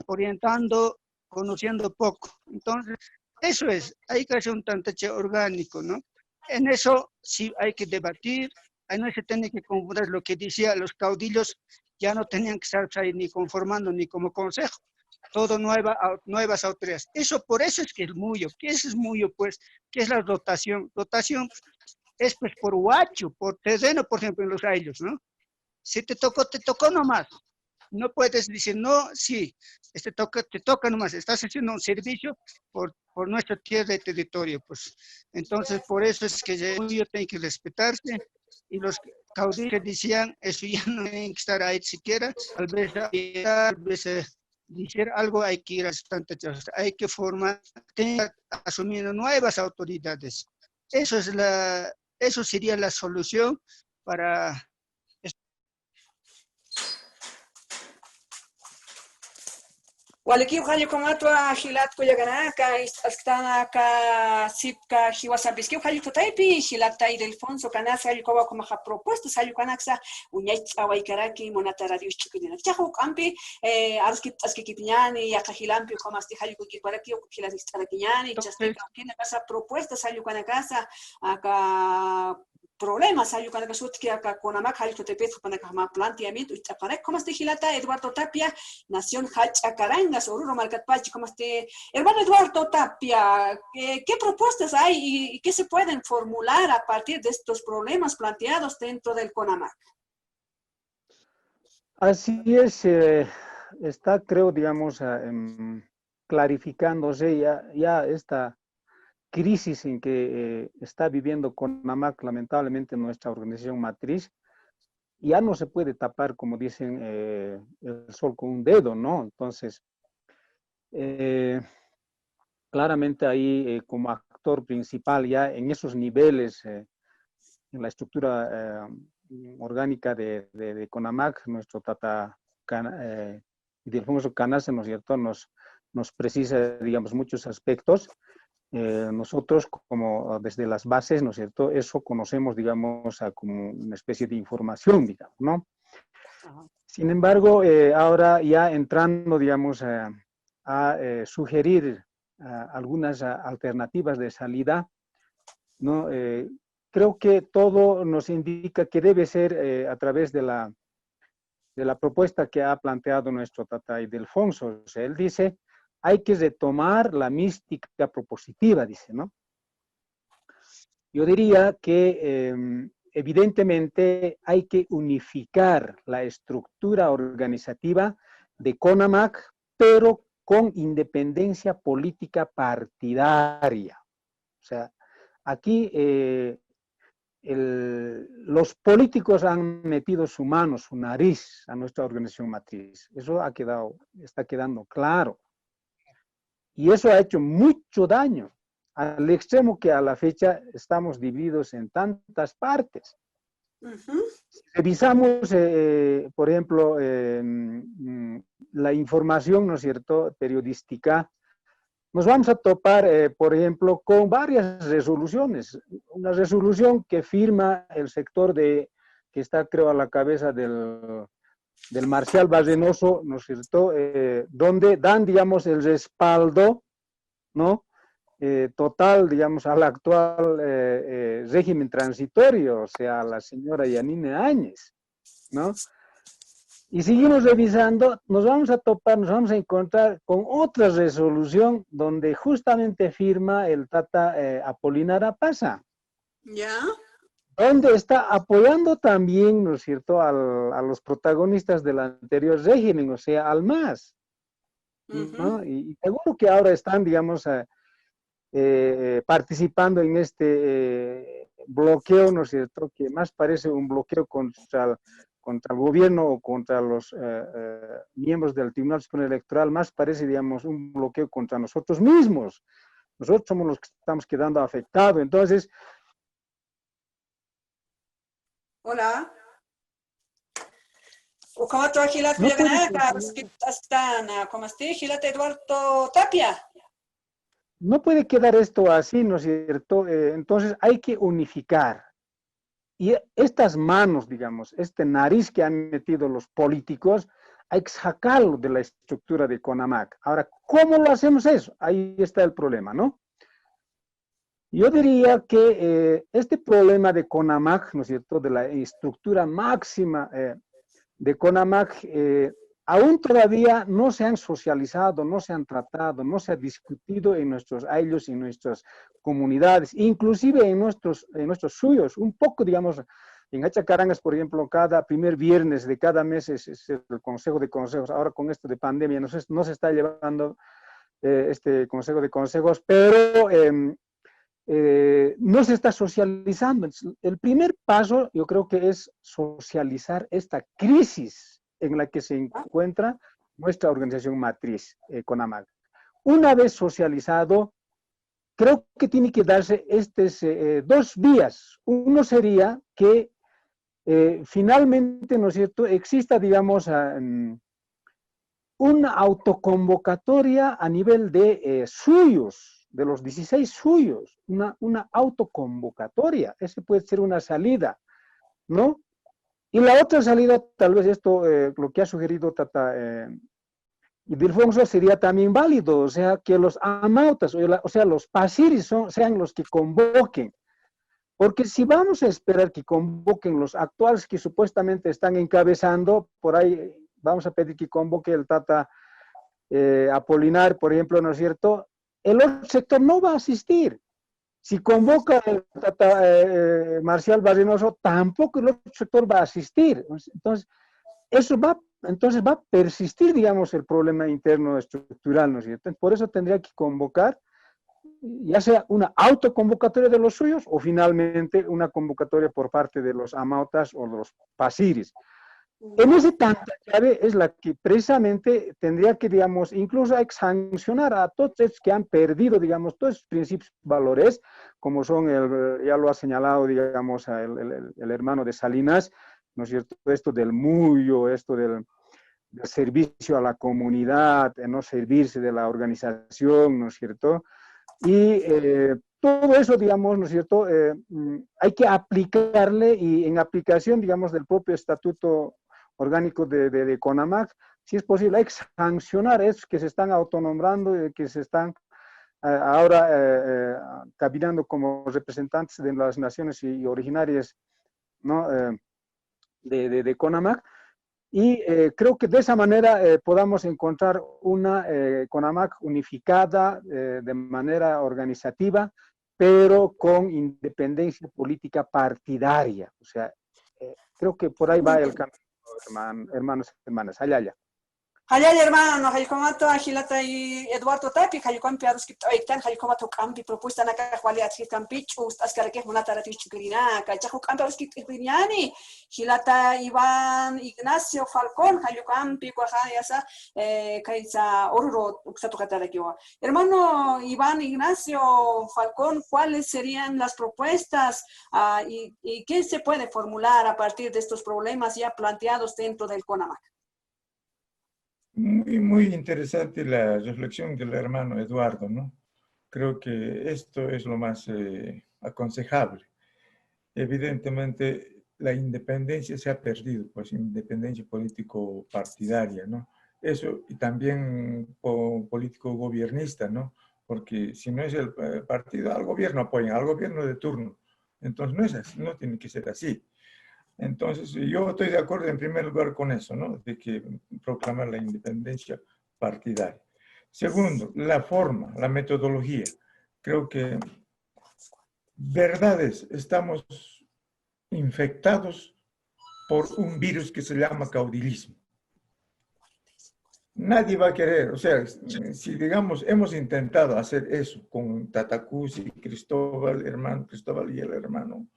Speaker 4: orientando, conociendo poco. Entonces, eso es, hay que hacer un tanteche orgánico, ¿no? En eso sí hay que debatir, ahí no se tiene que confundir lo que decía los caudillos, ya no tenían que estar ahí ni conformando ni como consejo, todo nuevas autoridades. Eso, por eso es que el MUYO, ¿qué es MUYO? Pues, ¿qué es la dotación? Dotación es pues por huacho, por terreno, por ejemplo, en los ayllos, ¿no? Si te tocó nomás. No puedes decir, no, sí, te toca nomás, estás haciendo un servicio por nuestra tierra y territorio, pues. Entonces, por eso es que el MUYO tiene que respetarse, y los caudillos decían, eso ya no tienen que estar ahí siquiera, tal vez decir algo, hay que ir a tantas cosas, hay que formar, asumiendo nuevas autoridades. Eso sería la solución para...
Speaker 1: Waliki uhayo komato hilat kuyaganaka astana ka sipka hiwasabiski uhayo totaipi hilat tai Delfonso kanasa ayo kowa como ha propuestas ayo kanaksa unyait awaikaraki monataradio chukidina chahu kampi aski kipiñani yakahilampi como asti hayo kiparaki hilat istarakiñani chastika kina casa propuestas ayo kanakasa aka problemas hay que que acá con Amac hay que te pido para que más planteamiento y para cómo este Gilata Eduardo Tapia Nación Hachacarangas Oruro Malcatpachi cómo este hermano Eduardo Tapia qué propuestas hay y qué se pueden formular a partir de estos problemas planteados dentro del CONAMAC.
Speaker 5: Así es, está creo digamos clarificándose ya esta crisis en que está viviendo CONAMAC, lamentablemente nuestra organización matriz, ya no se puede tapar, como dicen, el sol con un dedo, ¿no? Entonces, claramente ahí como actor principal ya en esos niveles, en la estructura orgánica de CONAMAC, nuestro Tata Ildefonso Canase, ¿no es cierto?, nos precisa, digamos, muchos aspectos. Nosotros como desde las bases, ¿no es cierto?, eso conocemos, digamos, como una especie de información, digamos, ¿no? Sin embargo, ahora ya entrando, digamos, a sugerir algunas alternativas de salida, ¿no? Creo que todo nos indica que debe ser a través de la propuesta que ha planteado nuestro Tata Ildefonso. O sea, él dice, hay que retomar la mística propositiva, dice, ¿no? Yo diría que evidentemente hay que unificar la estructura organizativa de CONAMAC, pero con independencia política partidaria. O sea, aquí los políticos han metido su mano, su nariz a nuestra organización matriz. Eso está quedando claro. Y eso ha hecho mucho daño, al extremo que a la fecha estamos divididos en tantas partes. Si revisamos, por ejemplo, la información, ¿no es cierto?, periodística, nos vamos a topar, por ejemplo, con varias resoluciones. Una resolución que firma el sector que está, creo, a la cabeza del Marcial Barrenoso, ¿no es cierto?, donde dan, digamos, el respaldo, ¿no?, total, digamos, al actual régimen transitorio, o sea, a la señora Yanine Áñez, ¿no? Y seguimos revisando, nos vamos a topar, nos vamos a encontrar con otra resolución donde justamente firma el Tata Apolinar Apaza.
Speaker 1: ¿Ya?
Speaker 5: Donde está apoyando también, ¿no es cierto?, a los protagonistas del anterior régimen, o sea, al MAS, ¿no? Y seguro que ahora están, digamos, participando en este bloqueo, ¿no es cierto?, que más parece un bloqueo contra el gobierno o contra los miembros del Tribunal Supremo Electoral, más parece, digamos, un bloqueo contra nosotros mismos. Nosotros somos los que estamos quedando afectados. Entonces,
Speaker 1: Hola. ¿Cómo tú aquí la
Speaker 5: no
Speaker 1: Eduardo Tapia?
Speaker 5: No puede quedar esto así, ¿no es cierto? Entonces hay que unificar. Y estas manos, digamos, este nariz que han metido los políticos, hay que sacarlo de la estructura de CONAMAC. Ahora, ¿cómo lo hacemos eso? Ahí está el problema, ¿no? Yo diría que este problema de CONAMAC, ¿no es cierto?, de la estructura máxima de CONAMAC, aún todavía no se han socializado, no se han tratado, no se ha discutido en nuestros ayllus y en nuestras comunidades, inclusive en nuestros suyos. Un poco, digamos, en Hachacarangas, por ejemplo, cada primer viernes de cada mes es el Consejo de Consejos. Ahora con esto de pandemia no se está llevando este Consejo de Consejos, pero no se está socializando. El primer paso, yo creo que es socializar esta crisis en la que se encuentra nuestra organización matriz, CONAMAC. Una vez socializado, creo que tiene que darse dos vías. Uno sería que finalmente, ¿no es cierto?, exista, digamos, una autoconvocatoria a nivel de suyos, de los 16 suyos, una autoconvocatoria. Esa puede ser una salida, ¿no? Y la otra salida, tal vez esto, lo que ha sugerido Tata Ildefonso, sería también válido, o sea, que los amautas, o sea, los pasiris sean los que convoquen. Porque si vamos a esperar que convoquen los actuales que supuestamente están encabezando, por ahí vamos a pedir que convoque el Tata Apolinar, por ejemplo, ¿no es cierto?, el otro sector no va a asistir. Si convoca el Tata Marcial Barrenoso, tampoco el otro sector va a asistir. Entonces, entonces va a persistir, digamos, el problema interno estructural, ¿no es cierto? Por eso tendría que convocar, ya sea una autoconvocatoria de los suyos o finalmente una convocatoria por parte de los amautas o los pasiris. En ese tanta clave es la que precisamente tendría que, digamos, incluso hay que sancionar a todos estos que han perdido, digamos, todos esos principios, valores, como son, ya lo ha señalado, digamos, el hermano de Salinas, ¿no es cierto?, esto del mullo, esto del servicio a la comunidad, no servirse de la organización, ¿no es cierto?, y todo eso, digamos, ¿no es cierto?, hay que aplicarle, y en aplicación, digamos, del propio estatuto orgánico de CONAMAC, si es posible, hay que sancionar a esos que se están autonombrando y que se están ahora caminando como representantes de las naciones y originarias, ¿no?, de CONAMAC. Y creo que de esa manera podamos encontrar una CONAMAC unificada de manera organizativa, pero con independencia política partidaria. O sea, creo que por ahí va el camino, hermanos y hermanas. Allá.
Speaker 1: Hayal hermano, Haycomato, Agilata y Eduardo Tapi, Haycompi, Aruskiptan, Haycomato Campi, propuesta na Cajualiat, Campichu, Ascarque, Monata, Tichugrina, Cachajo Campi, Aruskipiniani, Gilata Iván Ignacio Falcón, Hayucampi, Guajayasa, Caiza Oruro, Uxatocatarakiwa. Hermano Iván Ignacio Falcón, ¿cuáles serían las propuestas y qué se puede formular a partir de estos problemas ya planteados dentro del CONAMAC?
Speaker 6: Muy interesante la reflexión del hermano Eduardo, ¿no? Creo que esto es lo más aconsejable. Evidentemente, la independencia se ha perdido, pues independencia político-partidaria, ¿no? Eso, y también político-gobiernista, ¿no? Porque si no es el partido, al gobierno apoyan, al gobierno de turno. Entonces, no es así, no tiene que ser así. Entonces, yo estoy de acuerdo en primer lugar con eso, ¿no? De que proclamar la independencia partidaria. Segundo, la forma, la metodología. Creo que verdades, estamos infectados por un virus que se llama caudilismo. Nadie va a querer, o sea, si digamos, hemos intentado hacer eso con Tatacusi, Cristóbal y el hermano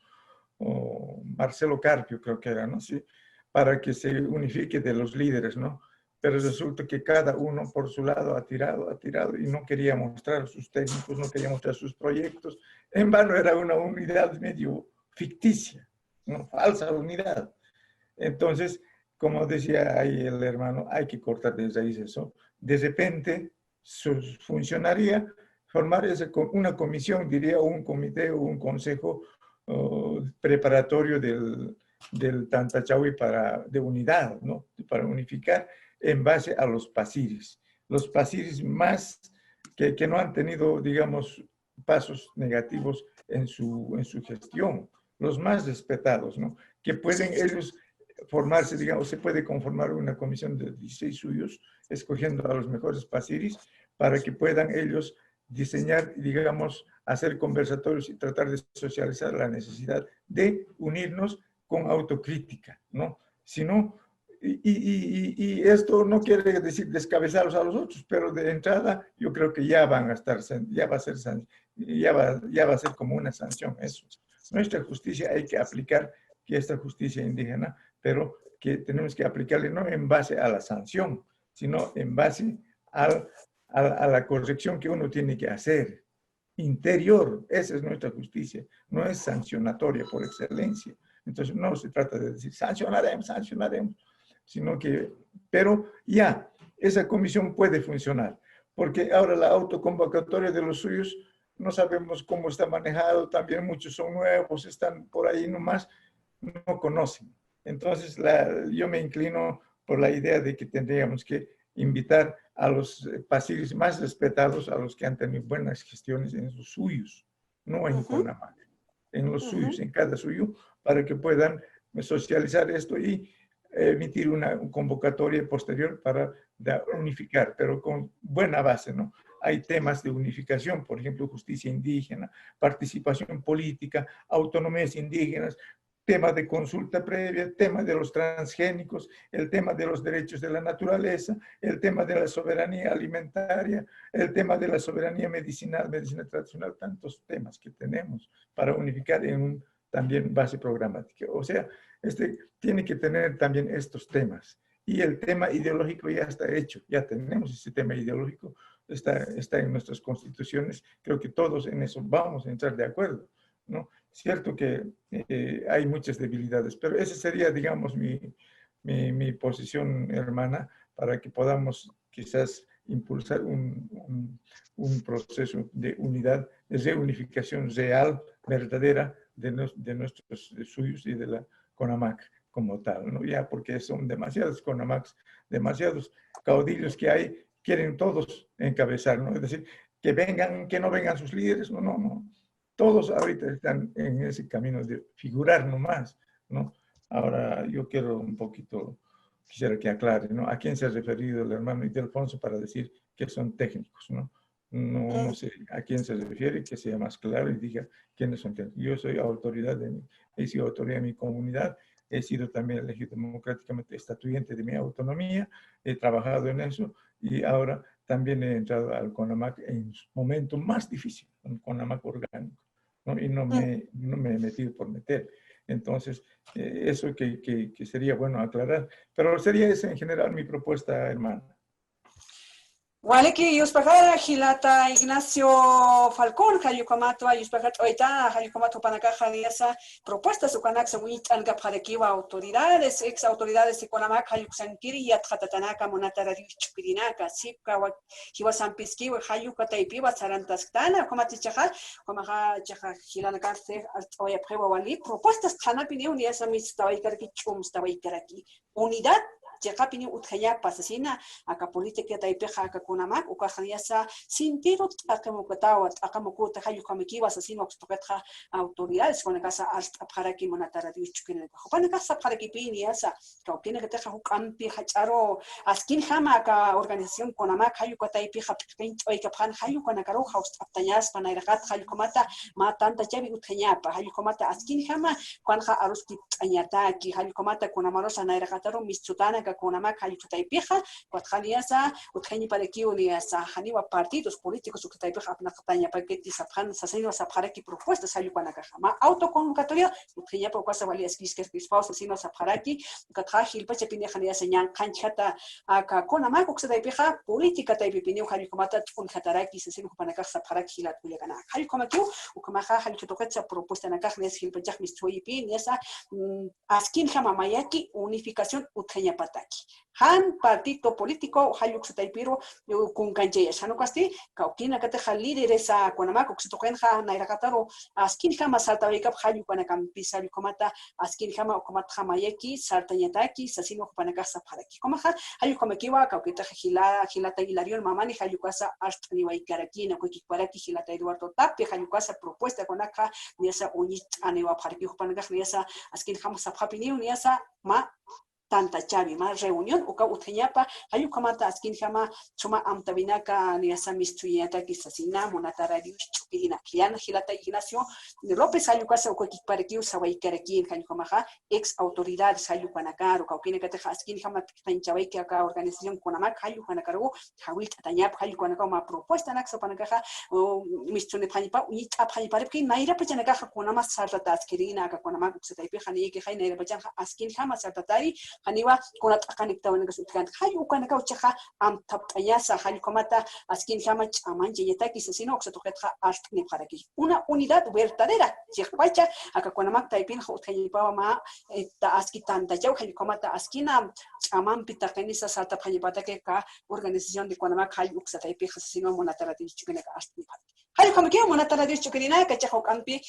Speaker 6: o Marcelo Carpio, creo que era, ¿no? Sí, para que se unifique de los líderes, ¿no? Pero resulta que cada uno por su lado ha tirado y no quería mostrar sus técnicos, no quería mostrar sus proyectos. En vano era una unidad medio ficticia, ¿no? Falsa unidad. Entonces, como decía ahí el hermano, hay que cortar de raíz eso. De repente, funcionaría formar una comisión, diría, un comité o un consejo preparatorio del Tantachaui de unidad, ¿no? Para unificar en base a los pasiris. Los pasiris más que no han tenido, digamos, pasos negativos en su gestión, los más respetados, ¿no? Que pueden ellos formarse, digamos, se puede conformar una comisión de 16 suyos, escogiendo a los mejores pasiris, para que puedan ellos diseñar, digamos, hacer conversatorios y tratar de socializar la necesidad de unirnos con autocrítica, ¿no? Si no, y esto no quiere decir descabezarlos a los otros, pero de entrada yo creo que ya van a estar, ya va a ser como una sanción eso. Nuestra justicia hay que aplicar, que esta justicia indígena, pero que tenemos que aplicarle no en base a la sanción, sino en base a la corrección que uno tiene que hacer. Interior, esa es nuestra justicia, no es sancionatoria por excelencia. Entonces no se trata de decir sancionaremos, sino que, pero ya, esa comisión puede funcionar, porque ahora la autoconvocatoria de los suyos no sabemos cómo está manejado, también muchos son nuevos, están por ahí nomás, no conocen. Entonces yo me inclino por la idea de que tendríamos que invitar a los pasiris más respetados, a los que han tenido buenas gestiones en los suyos, no en CONAMAC, en los suyos, en cada suyo, para que puedan socializar esto y emitir una convocatoria posterior para unificar, pero con buena base, ¿no? Hay temas de unificación, por ejemplo, justicia indígena, participación política, autonomías indígenas, tema de consulta previa, tema de los transgénicos, el tema de los derechos de la naturaleza, el tema de la soberanía alimentaria, el tema de la soberanía medicinal, medicina tradicional, tantos temas que tenemos para unificar en también base programática. O sea, tiene que tener también estos temas. Y el tema ideológico ya está hecho, ya tenemos ese tema ideológico, está en nuestras constituciones, creo que todos en eso vamos a entrar de acuerdo, ¿no? Cierto que hay muchas debilidades, pero esa sería, digamos, mi posición, hermana, para que podamos quizás impulsar un proceso de unidad, de reunificación real, verdadera de nuestros suyos y de la CONAMAC como tal, ¿no? Ya porque son demasiados CONAMACs, demasiados caudillos que hay, quieren todos encabezar, ¿no? Es decir, que no vengan sus líderes, no. Todos ahorita están en ese camino de figurar nomás, ¿no? Ahora yo quiero quisiera que aclare, ¿no? ¿A quién se ha referido el hermano Ildefonso para decir que son técnicos, ¿no? No sé a quién se refiere, que sea más claro y diga quiénes son técnicos. Yo soy autoridad he sido autoridad de mi comunidad, he sido también elegido democráticamente estatuyente de mi autonomía, he trabajado en eso y ahora también he entrado al CONAMAC en su momento más difícil, un CONAMAC orgánico, ¿no? Y no me he metido por meter. Entonces, eso que sería bueno aclarar. Pero sería esa en general mi propuesta, hermano.
Speaker 1: Waleki yuspajara Gilata Ignacio Falcón, Hayukomato, Yuspajat Oita, Hayukomato Panacaja de esa propuesta, su canax, Wit, Angaparekiwa, autoridades, ex autoridades de Conamac, Hayuxankiri, Yatatatanaka, Monatara Chupirinaca, Sipka, Hiwasan Piski, Hayukata y Piva, Sarantascana, Comatichaja, Comaja, Chaja, Gilana Garce, Oya Preva Wali, propuestas Tanapini, Uniasa Mistawaikaraki, Chumstawaikaraki, unidad. Jacapini utkaya pasasina aka política taipeja aka kunamak ukajaniasa sentido akamukatawa akamukuta hayukamiki wasasino xtoketja autoridades con casa hasta para que monatara diuchkin para casa para que piniasa kaupine que teja hukampi hacharo askin jama aka organización kunamak hayukataipeja pinto ikapan hayukanakaro host aptañas panairakat hayukamata matanta jabi utkaya pa hayukamata askin jama kwanja aruski añata ki hayukamata kunamarosa nairakataro mischutana Conamac, Hayutaipeja, Guatjaniasa, Utjani Parequiuniasa, Haniwa partidos políticos, Utaipeja, Napataña, Paquetis, Saphan, Sasino, Sapharaki, propuestas, Hayuanacajama, autoconvocatoria, Utjania, Procasa, Valias, Kisker, Pispao, Sasino, Sapharaki, Cathaji, el Pachapinejania, Señan, Canchata, Aka, Conamac, Uxataipeja, política, Taipinio, Hayucomata, Uncataraki, Sasino, Panaca, Sapharaki, la Tuliagana, Hayucomacu, Ucamaja, Hayutoquetza, propuesta en Acajes, Hilpachak, Mistuipi, Niasa, Askin Hamamayaki, unificación, Utjania Pataki. Han partido político hayuk sataipiro kun kanjaya shano kasti kaukina kateja líderes a Conamac oxitokenja nairakataro askin jama saltabeikap hayuk panakampisa komata askin jama komata mayeki saltañataki sasino panakasa paraki komaja hayuk komekiwa kaukita hilata Hilarión mamani hayukasa astni waikaraki kokiparaki hilata Eduardo Tapia hayukasa propuesta konaka niasa unit anewa parki panakaj niasa askin jama sapapini niasa ma tanta chavi más reunión uka utjeñapa hayukamata askin jama chuma amtabinaka niasa mistuyata kisasina monataradio chupirina kiana Gilata Ignacio López hayukasa ukokiparekiu sawaikaraki hayukamaja ex autoridades hayukanakaro kaukine kateja askin jama tanchawaiki aka organización Conamac hayukanakaro hawit atañap hayukanaka ma propuesta naksa panakaja mistune panipa unita paniparepki naira pechanakaja Conamac sartata askirina aka Conamac uksataipe hani ke hay naira pechanja askin jama sartatari Haniwa con atacanita en el sutican. Hay un canacao chaja am tapayasa hayukomata askin jama chamanche yetaki sino que se toquetra astni para aquí. Una unidad verdadera. Chirpacha acá con amacta y pinjo tayipa ma askitan tayau hayukomata askina chaman pitakenisa salta payipata que ka organización de Conamac hayuksa taipija sino monatara de chukeneca astni para hayukomaki monatara de chukenina que chajo campi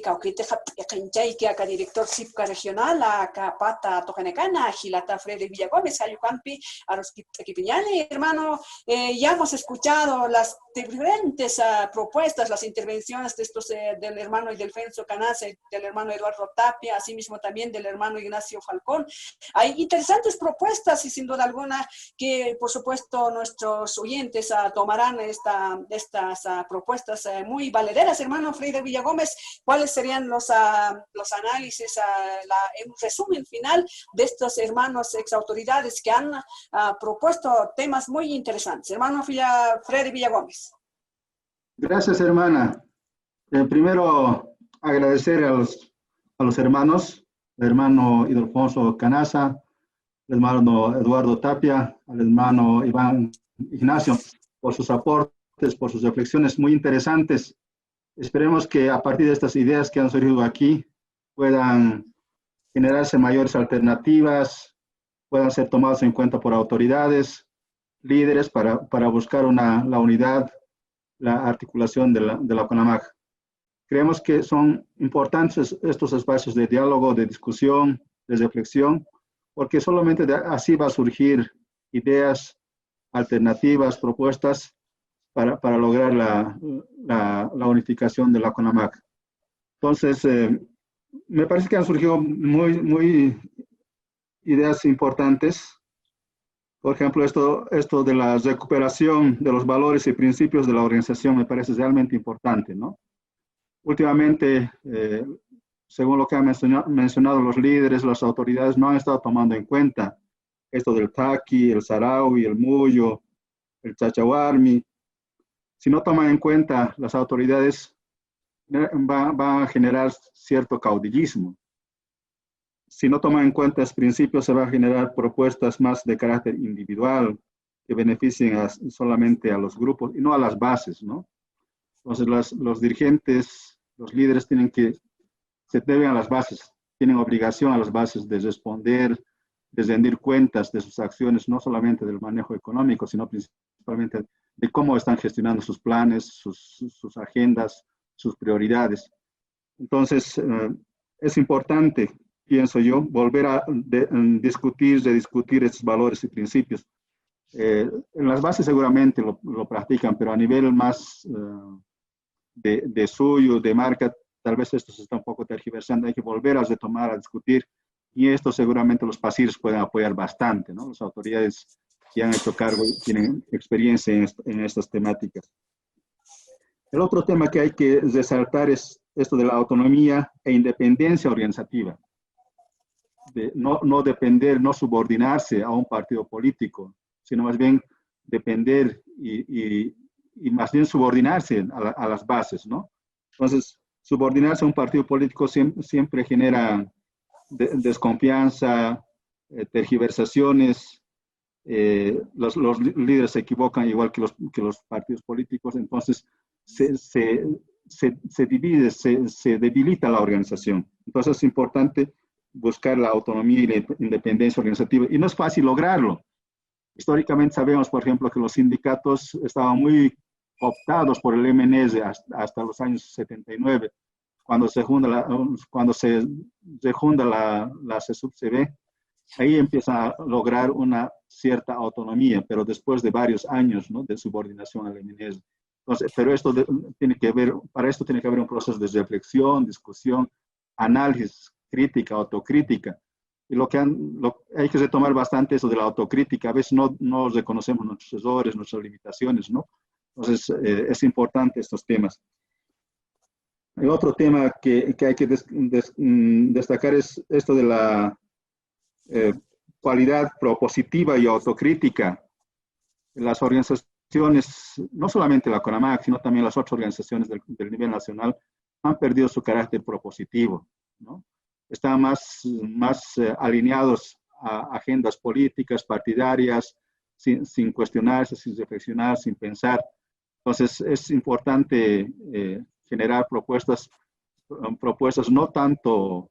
Speaker 1: kaukite kanchai que acá director SIPCA regional acá pata tokenecana Gilata Frede Villagómez, Ayucampi, a los Kipiñani, hermano, ya hemos escuchado las diferentes propuestas, las intervenciones de estos del hermano Ildefonso Canase, del hermano Eduardo Tapia, asimismo también del hermano Ignacio Falcón. Hay interesantes propuestas y sin duda alguna que por supuesto nuestros oyentes tomarán estas propuestas muy valederas, hermano Frede Villagómez. ¿Cuáles serían los análisis, en resumen final de estos hermanos ex autoridades que han propuesto temas muy interesantes? Hermano Frede Villagómez.
Speaker 2: Gracias, hermana. Primero, agradecer a los hermanos, el hermano Ildefonso Canasa, el hermano Eduardo Tapia, al hermano Iván Ignacio, por sus aportes, por sus reflexiones muy interesantes. Esperemos que a partir de estas ideas que han surgido aquí puedan generarse mayores alternativas, puedan ser tomadas en cuenta por autoridades, líderes para buscar la unidad, la articulación de la CONAMAC. Creemos que son importantes estos espacios de diálogo, de discusión, de reflexión, porque solamente así va a surgir ideas, alternativas, propuestas para lograr la unificación de la CONAMAC. Entonces, me parece que han surgido muy ideas importantes. Por ejemplo, esto de la recuperación de los valores y principios de la organización me parece realmente importante, ¿no? Últimamente según lo que han mencionado los líderes, las autoridades no han estado tomando en cuenta esto del taqui, el saraui, el muyo, el chachahuarmi. Si no toman en cuenta las autoridades, van a generar cierto caudillismo. Si no toman en cuenta estos principios, se van a generar propuestas más de carácter individual que beneficien solamente a los grupos y no a las bases, ¿no? Entonces, los dirigentes, los líderes se deben a las bases, tienen obligación a las bases de responder, de rendir cuentas de sus acciones, no solamente del manejo económico, sino principalmente de cómo están gestionando sus planes, sus agendas, sus prioridades. Entonces, es importante, pienso yo, volver a rediscutir estos valores y principios. En las bases seguramente lo practican, pero a nivel más de suyo, de marca, tal vez esto se está un poco tergiversando, hay que volver a retomar, a discutir, y esto seguramente los pasirs pueden apoyar bastante, ¿no? Las autoridades que han hecho cargo y tienen experiencia en estas temáticas. El otro tema que hay que resaltar es esto de la autonomía e independencia organizativa. De no depender, no subordinarse a un partido político, sino más bien depender y más bien subordinarse a las bases, ¿no? Entonces, subordinarse a un partido político siempre genera desconfianza, tergiversaciones, los líderes se equivocan igual que los partidos políticos, entonces se divide, se debilita la organización. Entonces es importante buscar la autonomía y la independencia organizativa, y no es fácil lograrlo. Históricamente sabemos, por ejemplo, que los sindicatos estaban muy optados por el MNS hasta los años 79, cuando se funda la CSUB-CB, ahí empieza a lograr una cierta autonomía, pero después de varios años, ¿no?, de subordinación al MNS. Entonces, pero para esto tiene que haber un proceso de reflexión, discusión, análisis, crítica, autocrítica. Y hay que retomar bastante eso de la autocrítica. A veces no reconocemos nuestros errores, nuestras limitaciones, ¿no? Entonces, es importante estos temas. El otro tema que hay que destacar es esto de la cualidad propositiva y autocrítica. Las organizaciones, no solamente la CONAMAC, sino también las otras organizaciones del nivel nacional, han perdido su carácter propositivo, ¿no? Están más alineados a agendas políticas, partidarias, sin cuestionarse, sin reflexionar, sin pensar. Entonces, es importante generar propuestas no tanto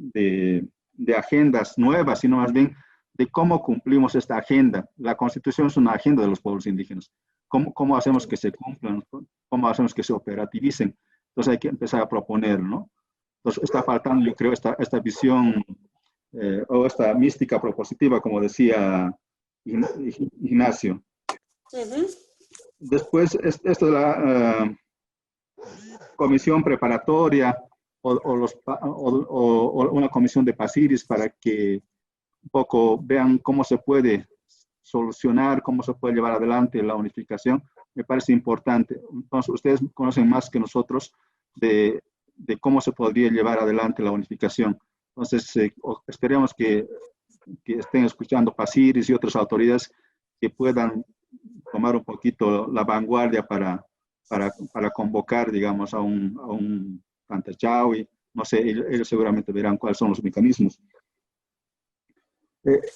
Speaker 2: de agendas nuevas, sino más bien de cómo cumplimos esta agenda. La Constitución es una agenda de los pueblos indígenas. ¿Cómo hacemos que se cumplan? ¿Cómo hacemos que se operativicen? Entonces hay que empezar a proponer, ¿no? Entonces está faltando, yo creo, esta visión o esta mística propositiva, como decía Ignacio. Después, esto de la comisión preparatoria o una comisión de pasiris para que un poco vean cómo se puede solucionar, cómo se puede llevar adelante la unificación, me parece importante. Entonces, ustedes conocen más que nosotros de cómo se podría llevar adelante la unificación. Entonces, esperemos que estén escuchando pasiris y otras autoridades que puedan tomar un poquito la vanguardia para convocar, digamos, a un Pantachawi. No sé, ellos seguramente verán cuáles son los mecanismos.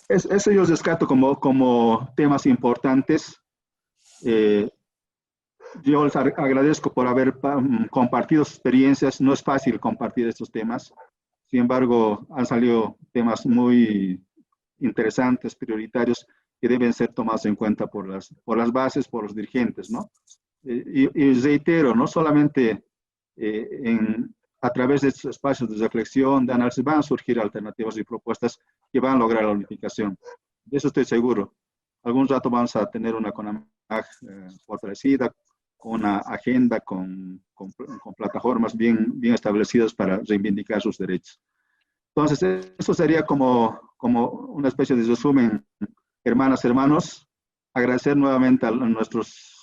Speaker 2: Eso yo rescato como temas importantes. Yo les agradezco por haber compartido sus experiencias. No es fácil compartir estos temas. Sin embargo, han salido temas muy interesantes, prioritarios, que deben ser tomados en cuenta por las bases, por los dirigentes, ¿no? Y reitero, no solamente a través de estos espacios de reflexión, de análisis, van a surgir alternativas y propuestas que van a lograr la unificación. De eso estoy seguro. Algún rato vamos a tener una CONAMAC fortalecida, con una agenda, con plataformas bien establecidas para reivindicar sus derechos. Entonces, eso sería como una especie de resumen, hermanas, hermanos. Agradecer nuevamente a nuestros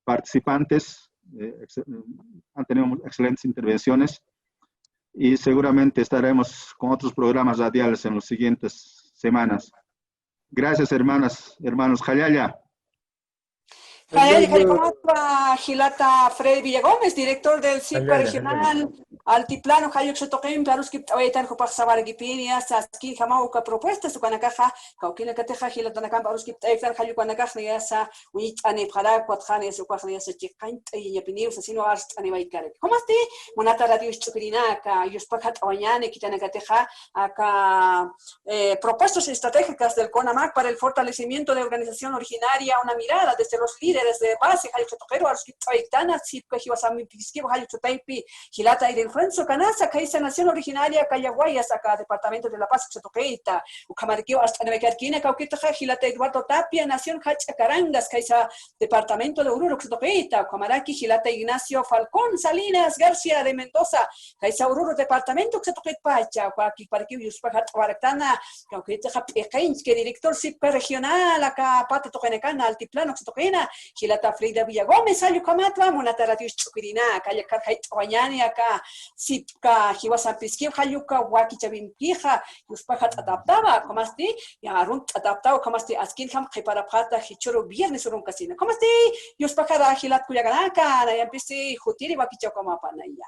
Speaker 2: participantes. Han tenido excelentes intervenciones. y seguramente estaremos con otros programas radiales en las siguientes semanas. Gracias, hermanos. Jayaya.
Speaker 1: Gilata Freddy Villagómez, director del CIPCA regional Altiplano, Jayuk Sotoquim, Paruski, Awaitan, Jupac Sabargipini, Saski, Jamauca, propuestas, Sucanacaja, Cauquina Cateja, Gilatanacam, Paruski, Taifan, Hayuanacaja, Yasa, Wich, Anepara, Quatjanes, Quajanes, Chikant, y Yapinius, Asino Ast, Animaikare. ¿Cómo esté? Monata Radio Chupirinaca, Yuspacat Oñane, Kitanacateja, acá propuestas estratégicas del CONAMAC para el fortalecimiento de organización originaria, una mirada desde los líderes de base, Hayuchotero, Arskiptaitana, Sipka, Hiwasami, Piskivo, Hayuchotaipi, Gilata y del Fuenzo, Canasa, Kaisa Nación Originaria, Cayaguayas, acá, Departamento de La Paz, Xotoqueita, Ucamarquio, hasta Nevecarquina, Cauquitaja, Gilata Eduardo Tapia, Nación Hachacarangas, Kaisa, Departamento de Oruro, Xotoqueita, Ucamaraqui, Gilata Ignacio Falcón, Salinas, García de Mendoza, Kaisa Oruro, Departamento, Xotoqueit Pacha, Cuaqui, Parquio, Yuspacat, Guaractana, Cauquitaja, Pequeñs, que director Sipka Regional, acá, Pata Tojenecana, Altiplano, Xotoquena, Gilata Frida Villagómez, Ayucamatwa, Monataratius Chupirina, Kayakar Haitwayani, acá, Sipka, Hiwasan Piskim, Hayuka, Waki Chavimpija, Yuspahat adaptaba, como así, y Arunt adaptado, como así, Askinham, Hiparapata, Hichoro, Viernes Urun Casino, como así, Yuspakara, Gilat Kuyaganaka, Nayampisi, Jutiri, Wakichakomapanaya.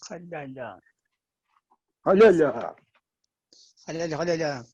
Speaker 4: Halala.
Speaker 5: Jayaya.
Speaker 4: Halala.